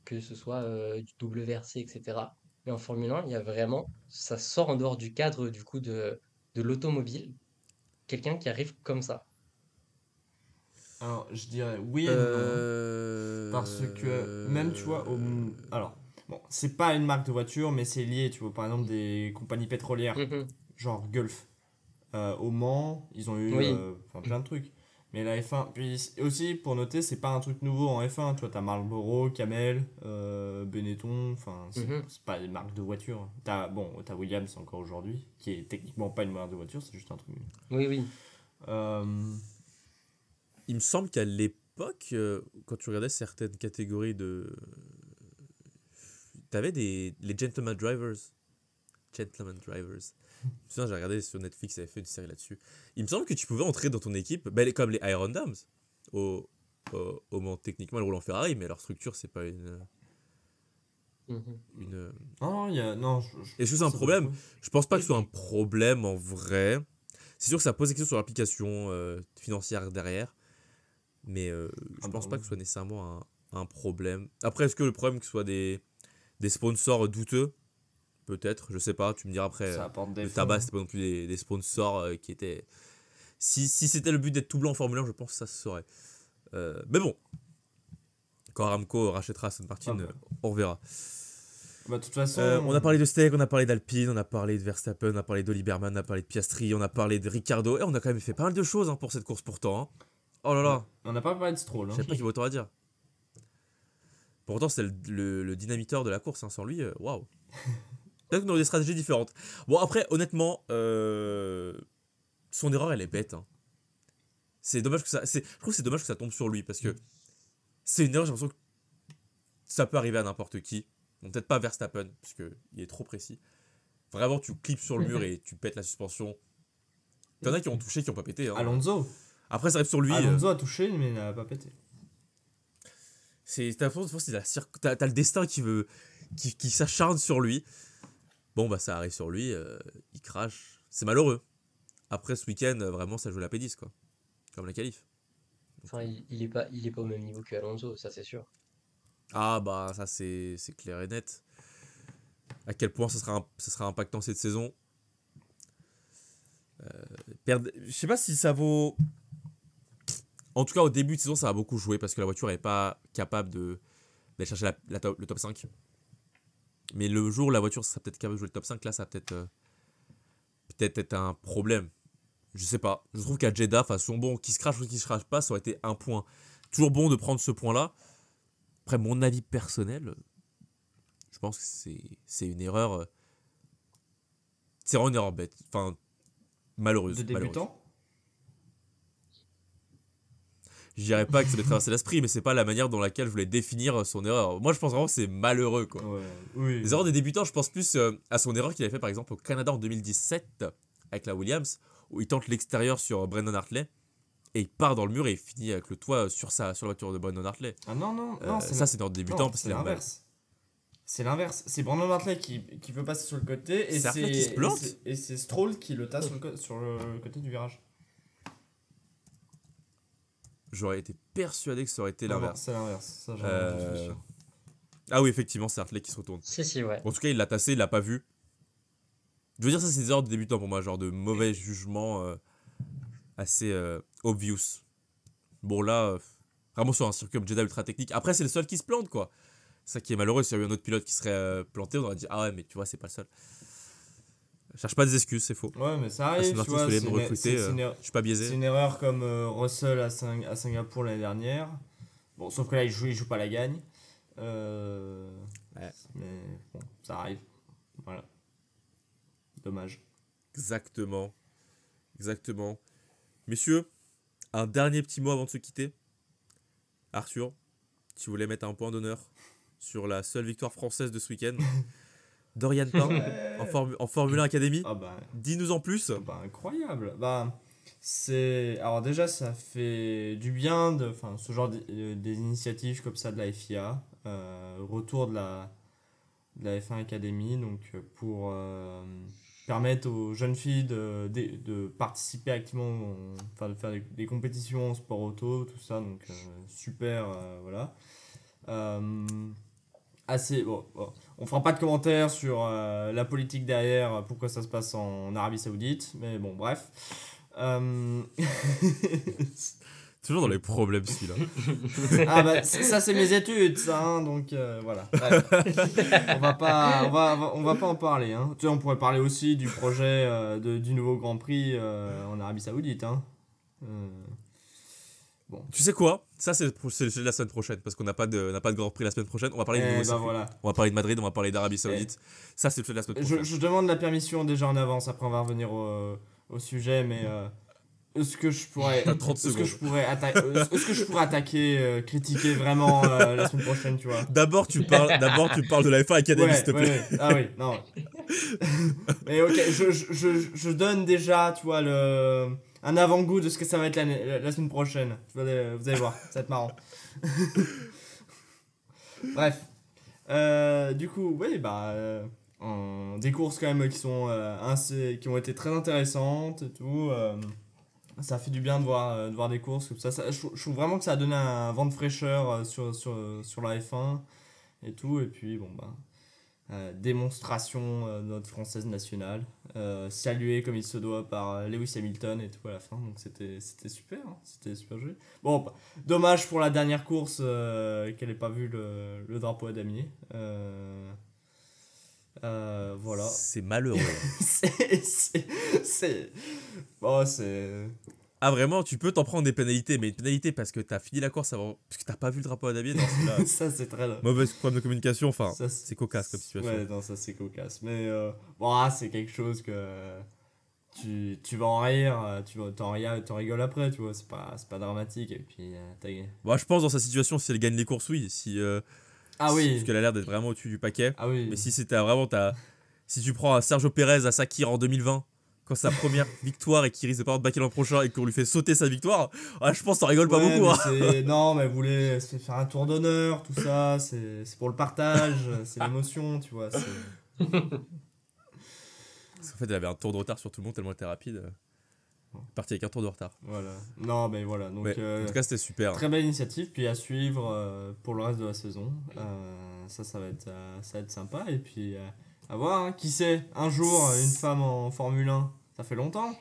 Speaker 4: que ce soit du WRC, etc. Mais en Formule 1, il y a vraiment, ça sort en dehors du cadre du coup de l'automobile, quelqu'un qui arrive comme ça.
Speaker 3: Alors, je dirais oui et non. Parce que même, tu vois, alors, bon, c'est pas une marque de voiture, mais c'est lié, tu vois, par exemple, des compagnies pétrolières,
Speaker 4: Mhm.
Speaker 3: genre Gulf. Au Mans, ils ont eu
Speaker 4: Oui.
Speaker 3: enfin, plein de trucs. Mais la F1, puis aussi, pour noter, c'est pas un truc nouveau en F1. Tu vois, t'as Marlboro, Camel, Benetton, enfin,
Speaker 4: Mhm.
Speaker 3: c'est pas des marques de voiture. T'as Williams encore aujourd'hui, qui est techniquement pas une marque de voiture, c'est juste un truc.
Speaker 4: Oui, oui.
Speaker 3: Euh,
Speaker 2: Il me semble qu'à l'époque, quand tu regardais certaines catégories de. T'avais les Gentleman Drivers. Gentleman Drivers. Je me souviens, j'ai regardé sur Netflix, ils avaient fait une série là-dessus. Il me semble que tu pouvais entrer dans ton équipe, comme les Iron Dams, au Mans. Techniquement, elles roulent en Ferrari, mais leur structure, c'est pas une.
Speaker 4: Mhm.
Speaker 3: Non, il y a. Non,
Speaker 2: Est-ce que c'est un
Speaker 3: ça
Speaker 2: problème?
Speaker 3: doit-
Speaker 2: Je pense pas que ce soit un problème en vrai. C'est sûr que ça pose des questions sur l'application financière derrière, mais je
Speaker 3: Ah bah
Speaker 2: pense pas
Speaker 3: oui.
Speaker 2: que ce soit nécessairement un problème. Après, est-ce que le problème que ce soit des sponsors douteux? Peut-être, je sais pas, tu me diras après.
Speaker 3: Ça apporte des
Speaker 2: Le
Speaker 3: fonds,
Speaker 2: tabac,
Speaker 3: hein.
Speaker 2: c'était pas non plus des sponsors qui étaient. Si c'était le but d'être tout blanc en Formule 1, je pense que ça se saurait. Mais bon, quand Aramco rachètera Aston Martin,
Speaker 3: Ah bah.
Speaker 2: on verra.
Speaker 3: Bah, de toute façon.
Speaker 2: On a parlé de Steak, on a parlé d'Alpine, on a parlé de Verstappen, on a parlé d'Oliver Berman, on a parlé de Piastri, on a parlé de Ricciardo. Et on a quand même fait pas mal de choses pour cette course pourtant. Hein. Oh là là,
Speaker 3: On n'a pas parlé de Stroll.
Speaker 2: je
Speaker 3: Hein.
Speaker 2: sais pas qu'il y a autant à dire. Pourtant, c'est le dynamiteur de la course. Hein. Sans lui, waouh. Peut-être qu'on aurait des stratégies différentes. Bon, après, honnêtement, son erreur, elle est bête. Hein. C'est dommage que ça. Je trouve que c'est dommage que ça tombe sur lui parce que c'est une erreur, j'ai l'impression que ça peut arriver à n'importe qui. Bon, peut-être pas Verstappen, parce qu'il est trop précis. Vraiment, tu clips sur le mur et tu pètes la suspension. T'en as qui ont touché, qui ont pas pété. Hein.
Speaker 3: Alonso.
Speaker 2: Après, ça arrive sur lui.
Speaker 3: Alonso a touché, mais il n'a pas pété.
Speaker 2: T'as le destin qui s'acharne sur lui. Bon, bah, ça arrive sur lui, il crache. C'est malheureux. Après, ce week-end, vraiment, ça joue la P10, quoi. Comme la qualif.
Speaker 4: Enfin, il est pas au même niveau que Alonso, ça c'est sûr.
Speaker 2: Ah, bah, ça, c'est clair et net. À quel point ça sera impactant cette saison. Je sais pas si ça vaut. En tout cas, au début de saison, ça va beaucoup jouer parce que la voiture n'est pas capable d'aller chercher le top 5. Mais le jour où la voiture sera peut-être capable de jouer le top 5, là, ça va peut-être être un problème. Je sais pas. Je trouve qu'à Jeddah, façon bon, qui se crache ou qui se crache pas, ça aurait été un point. Toujours bon de prendre ce point-là. Après, mon avis personnel, je pense que c'est une erreur. C'est vraiment une erreur bête. Enfin, malheureuse.
Speaker 3: De débutant.
Speaker 2: Je dirais pas que ça m'est traversé l'esprit, mais c'est pas la manière dans laquelle je voulais définir son erreur. Moi, je pense vraiment que c'est malheureux, quoi.
Speaker 3: Ouais, oui.
Speaker 2: Les erreurs des débutants, je pense plus à son erreur qu'il avait fait par exemple au Canada en 2017 avec la Williams, où il tente l'extérieur sur Brendan Hartley et il part dans le mur et il finit avec le toit sur la voiture de Brendan Hartley.
Speaker 3: Ah non,
Speaker 2: Ça, c'est dans le débutant parce
Speaker 3: c'est
Speaker 2: qu'il a mal.
Speaker 3: l'inverse. C'est l'inverse. C'est Brandon Hartley qui veut passer sur le côté et
Speaker 2: C'est Hartley qui se plante.
Speaker 3: et c'est Stroll qui le tasse sur le côté du virage.
Speaker 2: J'aurais été persuadé que ça aurait été
Speaker 3: Non,
Speaker 2: l'inverse.
Speaker 3: c'est l'inverse. Ça, j'en suis sûr.
Speaker 2: Ah oui, effectivement, c'est Hartley qui se retourne.
Speaker 4: Si, ouais.
Speaker 2: En tout cas, il l'a tassé, il l'a pas vu. Je veux dire, ça, c'est des erreurs de débutant pour moi, genre de mauvais jugement assez obvious. Bon, là, vraiment sur un circuit comme Jeddah ultra technique. Après, c'est le seul qui se plante, quoi. C'est ça qui est malheureux. S'il y avait eu un autre pilote qui serait planté, on aurait dit ah ouais, mais tu vois, c'est pas le seul. Je cherche pas des excuses, c'est faux.
Speaker 3: Ouais, mais ça arrive, tu vois.
Speaker 2: Je suis pas biaisé.
Speaker 3: C'est une erreur comme Russell à Singapour l'année dernière. Bon, sauf que là, il joue pas la gagne.
Speaker 2: Ouais.
Speaker 3: Mais bon, ça arrive. Voilà. Dommage.
Speaker 2: Exactement. Messieurs, un dernier petit mot avant de se quitter. Arthur, tu voulais mettre un point d'honneur sur la seule victoire française de ce week-end. Dorian Pain en Formule 1 Academy.
Speaker 3: Ah bah,
Speaker 2: dis-nous en plus.
Speaker 3: bah incroyable. Bah c'est alors déjà ça fait du bien de ce genre des initiatives comme ça de la FIA, retour de la F1 Academy donc pour permettre aux jeunes filles de participer activement de faire des compétitions en sport auto tout ça donc super voilà. Assez bon, on fera pas de commentaires sur la politique derrière pourquoi ça se passe en Arabie Saoudite mais bon bref
Speaker 2: Toujours dans les problèmes celui-là.
Speaker 3: ah bah ça c'est mes études ça hein, donc voilà bref. on va pas en parler hein. Tu sais, on pourrait parler aussi du projet du nouveau Grand Prix en Arabie Saoudite hein.
Speaker 2: Bon. Tu sais quoi? Ça, c'est la semaine prochaine, parce qu'on n'a pas de Grand Prix la semaine prochaine. On va parler de nouveau circuit.
Speaker 3: Voilà.
Speaker 2: On va parler de Madrid, on va parler d'Arabie Saoudite. Ça, c'est la semaine prochaine.
Speaker 3: Je demande la permission déjà en avance, après on va revenir au sujet, mais est-ce que je pourrais attaquer, critiquer vraiment la semaine prochaine, tu vois?
Speaker 2: D'abord, tu parles de la F1 Academy, s'il te plaît.
Speaker 3: Ouais. Ah oui, non. Mais ok, je donne déjà, tu vois, un avant-goût de ce que ça va être la semaine prochaine. Vous allez voir, ça va être marrant. Bref. Du coup, oui, des courses quand même qui sont qui ont été très intéressantes et tout. Ça fait du bien de voir des courses comme ça. Je trouve vraiment que ça a donné un vent de fraîcheur sur la F1 et tout. Et puis, démonstration de notre française nationale. Saluée comme il se doit par Lewis Hamilton et tout à la fin. Donc c'était super. Hein, c'était super joli. Bon, dommage pour la dernière course qu'elle n'ait pas vu le drapeau à damier. Voilà.
Speaker 2: C'est malheureux.
Speaker 3: c'est... Bon, c'est...
Speaker 2: Ah vraiment, tu peux t'en prendre des pénalités, mais une pénalité parce que t'as fini la course avant, parce que t'as pas vu le drapeau à damier, non, c'est là.
Speaker 3: Ça, c'est très...
Speaker 2: Mauvaise problème de communication, enfin,
Speaker 3: Ça,
Speaker 2: c'est cocasse comme situation.
Speaker 3: Ouais, non, ça, c'est cocasse. Mais, bon, c'est quelque chose que... Tu vas en rire, t'en rigoles après, tu vois, c'est pas dramatique, et puis...
Speaker 2: Bon, je pense dans sa situation, si elle gagne les courses, oui, si...
Speaker 3: Ah
Speaker 2: Parce
Speaker 3: oui.
Speaker 2: qu'elle a l'air d'être vraiment au-dessus du paquet.
Speaker 3: Ah oui.
Speaker 2: Mais si c'était vraiment si tu prends un Sergio Pérez à Sakir en 2020, quand c'est sa première victoire et qu'il risque de pas avoir de baquet l'an prochain et qu'on lui fait sauter sa victoire, je pense que t'en rigoles pas
Speaker 3: Ouais,
Speaker 2: beaucoup.
Speaker 3: mais non, mais elle voulait se faire un tour d'honneur, tout ça, c'est pour le partage, c'est l'émotion, tu vois.
Speaker 2: Parce qu'en fait, elle avait un tour de retard sur tout le monde tellement elle était rapide. Parti avec un tour de retard.
Speaker 3: Voilà. Non, mais voilà. Donc,
Speaker 2: Ouais, en tout cas, c'était super.
Speaker 3: très belle initiative, puis à suivre pour le reste de la saison. Ça va être sympa. Et puis, à voir, hein. Qui sait, un jour, une femme en Formule 1, ça fait longtemps.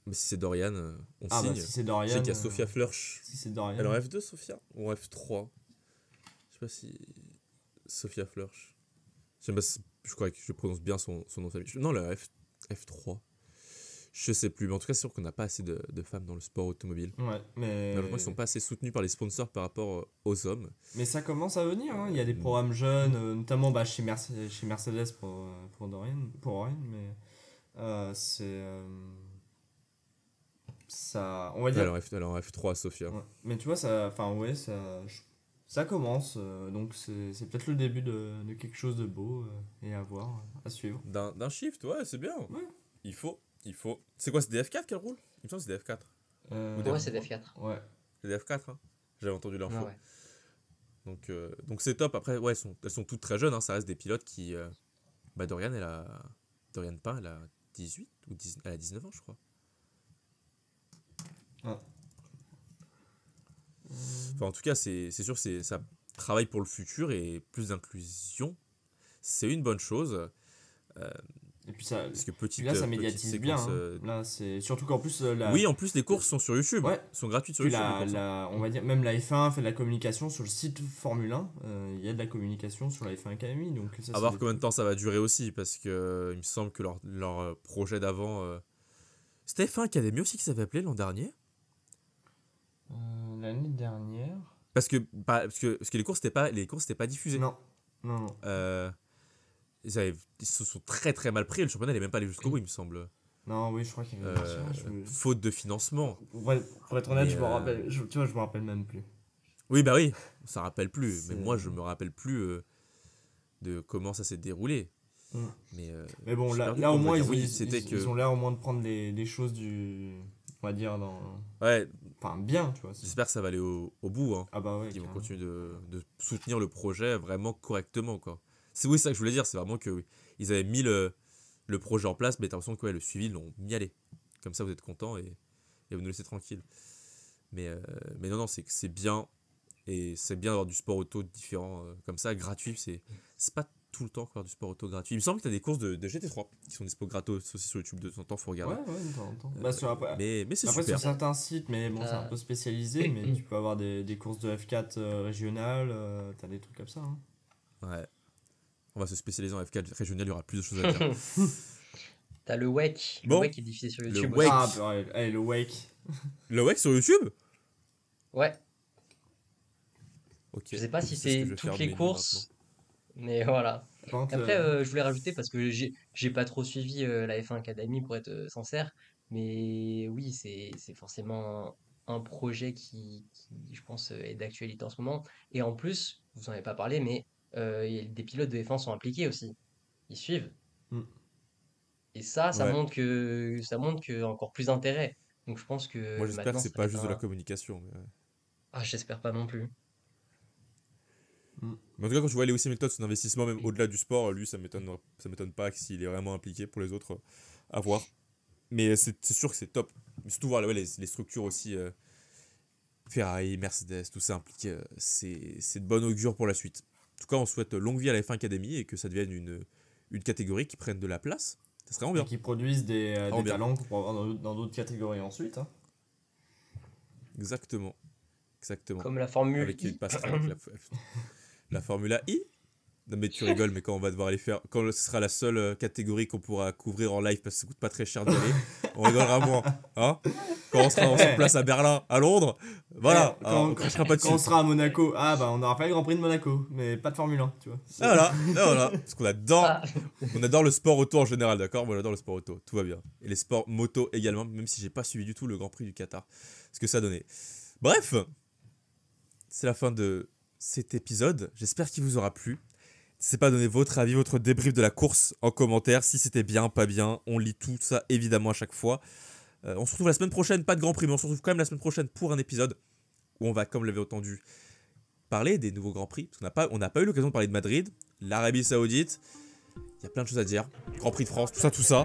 Speaker 2: Mais si c'est Dorian, on
Speaker 3: Ah,
Speaker 2: signe.
Speaker 3: bah si c'est Dorian.
Speaker 2: Je sais qu'il y a Sophia Flörsch.
Speaker 3: Si c'est Dorian.
Speaker 2: Elle est en F2, Sophia? Ou en F3? Je sais pas si. Sophia Flörsch. Je sais pas si... Je crois que je prononce bien son nom de famille. Non, la F3. Je sais plus, mais en tout cas, c'est sûr qu'on n'a pas assez de femmes dans le sport automobile.
Speaker 3: Ouais, mais.
Speaker 2: Malheureusement, ils sont pas assez soutenus par les sponsors par rapport aux hommes.
Speaker 3: Mais ça commence à venir, hein. Il y a des programmes jeunes, notamment chez Mercedes pour Dorian, pour Orion, mais c'est. Ça. On va dire.
Speaker 2: Elle est en F3, Sophia.
Speaker 3: Ouais. Mais tu vois, ça. Enfin, ouais, ça commence, donc c'est peut-être le début de quelque chose de beau et à voir, à suivre.
Speaker 2: D'un shift, ouais, c'est bien.
Speaker 3: Ouais.
Speaker 2: Il faut. C'est quoi, c'est des F4 qu'elle roule? Il me semble que c'est des F4.
Speaker 4: Ouais, c'est DF4.
Speaker 3: Ouais.
Speaker 2: C'est des F4, hein. J'avais entendu l'info.
Speaker 4: Ah ouais.
Speaker 2: Donc c'est top. Après, ouais, elles sont toutes très jeunes, hein. Ça reste des pilotes qui. Dorian, Dorian Pain, elle a 18 ou 19, elle a 19 ans, je crois.
Speaker 3: Ah.
Speaker 2: Enfin, en tout cas, c'est sûr, ça travaille pour le futur et plus d'inclusion. C'est une bonne chose.
Speaker 3: Et puis ça.
Speaker 2: Parce que
Speaker 3: Puis là, ça médiatise bien. Hein. Là, c'est surtout qu'en plus.
Speaker 2: Oui, en plus, les courses sont sur YouTube.
Speaker 3: Ouais.
Speaker 2: Sont gratuites sur
Speaker 3: Puis
Speaker 2: YouTube. les courses.
Speaker 3: on va dire, même la F1 fait de la communication sur le site Formule 1. Il y a de la communication sur la F1 Academy. Donc ça,
Speaker 2: À voir combien de temps ça va durer aussi. Parce que il me semble que leur projet d'avant. C'était F1 Academy aussi qui s'avait appelé l'an dernier.
Speaker 3: L'année dernière.
Speaker 2: Parce que les courses n'étaient pas diffusées.
Speaker 3: Non.
Speaker 2: Ils se sont très très mal pris. Le championnat n'est même pas allé jusqu'au bout, il me semble.
Speaker 3: Non, oui, je crois qu'il y avait.
Speaker 2: Faute de financement.
Speaker 3: Ouais, pour être honnête,
Speaker 2: Mais,
Speaker 3: je me rappelle. Tu vois, je me rappelle même plus.
Speaker 2: Oui, bah oui, ça rappelle plus.
Speaker 3: C'est-
Speaker 2: Mais moi, je me rappelle plus de comment ça s'est déroulé.
Speaker 3: Mm.
Speaker 2: Mais
Speaker 3: bon,
Speaker 2: j'ai
Speaker 3: là
Speaker 2: perdu
Speaker 3: au
Speaker 2: quoi, on va
Speaker 3: moins,
Speaker 2: dire.
Speaker 3: ils,
Speaker 2: Oui,
Speaker 3: ils-
Speaker 2: c'était
Speaker 3: ils-
Speaker 2: que.
Speaker 3: ils ont l'air au moins de prendre les choses on va dire,
Speaker 2: Ouais,
Speaker 3: enfin, bien, tu vois.
Speaker 2: j'espère que ça va aller au bout. Hein.
Speaker 3: Ah bah ouais.
Speaker 2: Qu'ils vont
Speaker 3: carrément.
Speaker 2: continuer de soutenir le projet vraiment correctement, quoi. C'est ça que je voulais dire, c'est vraiment que oui, ils avaient mis le projet en place, mais t'as l'impression que le suivi, ils l'ont mis aller. Comme ça, vous êtes content et vous nous laissez tranquille. Mais non, c'est bien. Et c'est bien d'avoir du sport auto différent comme ça, gratuit. C'est pas tout le temps d'avoir du sport auto gratuit. Il me semble que t'as des courses de GT3 qui sont dispo gratos aussi sur YouTube de temps en temps, faut regarder.
Speaker 3: Ouais, de temps en temps. Bah,
Speaker 2: Mais c'est
Speaker 3: après,
Speaker 2: super.
Speaker 3: sur certains sites, mais bon, c'est un peu spécialisé, mais tu peux avoir des courses de F4 régionales, t'as des trucs comme ça. Hein.
Speaker 2: Ouais. On va se spécialiser en F4 régional, il y aura plus de choses à dire.
Speaker 4: T'as le WEC.
Speaker 2: Bon.
Speaker 4: Le WEC est diffusé sur YouTube.
Speaker 2: WEC.
Speaker 3: Ah, purée, allez, le Wake.
Speaker 2: Le WEC sur YouTube?
Speaker 4: Ouais.
Speaker 2: Ok.
Speaker 4: Je sais pas si
Speaker 2: C'est ce que je
Speaker 4: c'est
Speaker 2: vais faire
Speaker 4: toutes
Speaker 2: de
Speaker 4: les
Speaker 2: mes nuits
Speaker 4: courses, mais voilà.
Speaker 3: Par contre,
Speaker 4: Après, je voulais rajouter parce que j'ai pas trop suivi la F1 Academy pour être sincère, mais oui, c'est forcément un projet qui, je pense, est d'actualité en ce moment. Et en plus, vous en avez pas parlé, mais des pilotes de F1 sont impliqués aussi. Ils suivent.
Speaker 3: Mm.
Speaker 4: Et ça
Speaker 2: Ouais.
Speaker 4: montre que encore plus d'intérêt. Donc je pense que
Speaker 2: Moi, j'espère que
Speaker 4: maintenant,
Speaker 2: c'est
Speaker 4: ça
Speaker 2: pas
Speaker 4: va être
Speaker 2: juste de la communication.
Speaker 4: Ah, j'espère pas non plus.
Speaker 2: Mais en tout cas, quand je vois Lewis Hamilton, son investissement, même au-delà du sport, lui, ça m'étonne pas que s'il est vraiment impliqué pour les autres, à voir. Mais c'est sûr que c'est top. Mais surtout voir les structures aussi, Ferrari, Mercedes, tout ça impliqué, c'est de bon augure pour la suite. En tout cas, on souhaite longue vie à la F1 Academy et que ça devienne une catégorie qui prenne de la place. Ça serait vraiment bien.
Speaker 3: qui produisent des
Speaker 2: bien.
Speaker 3: talents qu'on pourra avoir dans d'autres catégories ensuite. Hein.
Speaker 2: Exactement.
Speaker 4: Comme la Formule
Speaker 2: Avec
Speaker 4: I.
Speaker 2: il passera avec la Formula I. Non mais tu rigoles, mais quand on va devoir les faire, quand ce sera la seule catégorie qu'on pourra couvrir en live parce que ça coûte pas très cher d'y aller, on rigolera moins. Hein, quand on sera sur place à Berlin, à Londres, voilà, on crachera pas dessus.
Speaker 3: Quand on sera à Monaco, ah bah on n'aura pas le Grand Prix de Monaco, mais pas de Formule 1, tu vois.
Speaker 2: Voilà, parce qu'on adore le sport auto en général, d'accord? Moi j'adore le sport auto, tout va bien. Et les sports moto également, même si j'ai pas suivi du tout le Grand Prix du Qatar, ce que ça donnait. Bref, c'est la fin de cet épisode, j'espère qu'il vous aura plu. N'hésitez pas à donner votre avis, votre débrief de la course en commentaire, si c'était bien, pas bien, on lit tout ça évidemment à chaque fois. On se retrouve la semaine prochaine, pas de Grand Prix, mais on se retrouve quand même la semaine prochaine pour un épisode où on va, comme vous l'avez entendu, parler des nouveaux Grands Prix. Parce qu'on n'a pas eu l'occasion de parler de Madrid, l'Arabie Saoudite, il y a plein de choses à dire, Grand Prix de France, tout ça.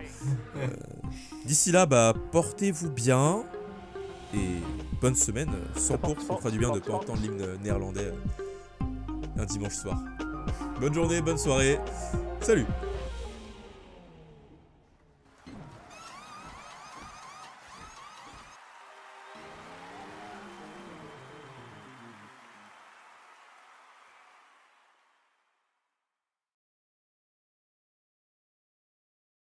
Speaker 2: D'ici là, bah, portez-vous bien et bonne semaine, sans pour, ça fera du bien de ne pas entendre l'hymne néerlandais un dimanche soir. Bonne journée, bonne soirée, salut!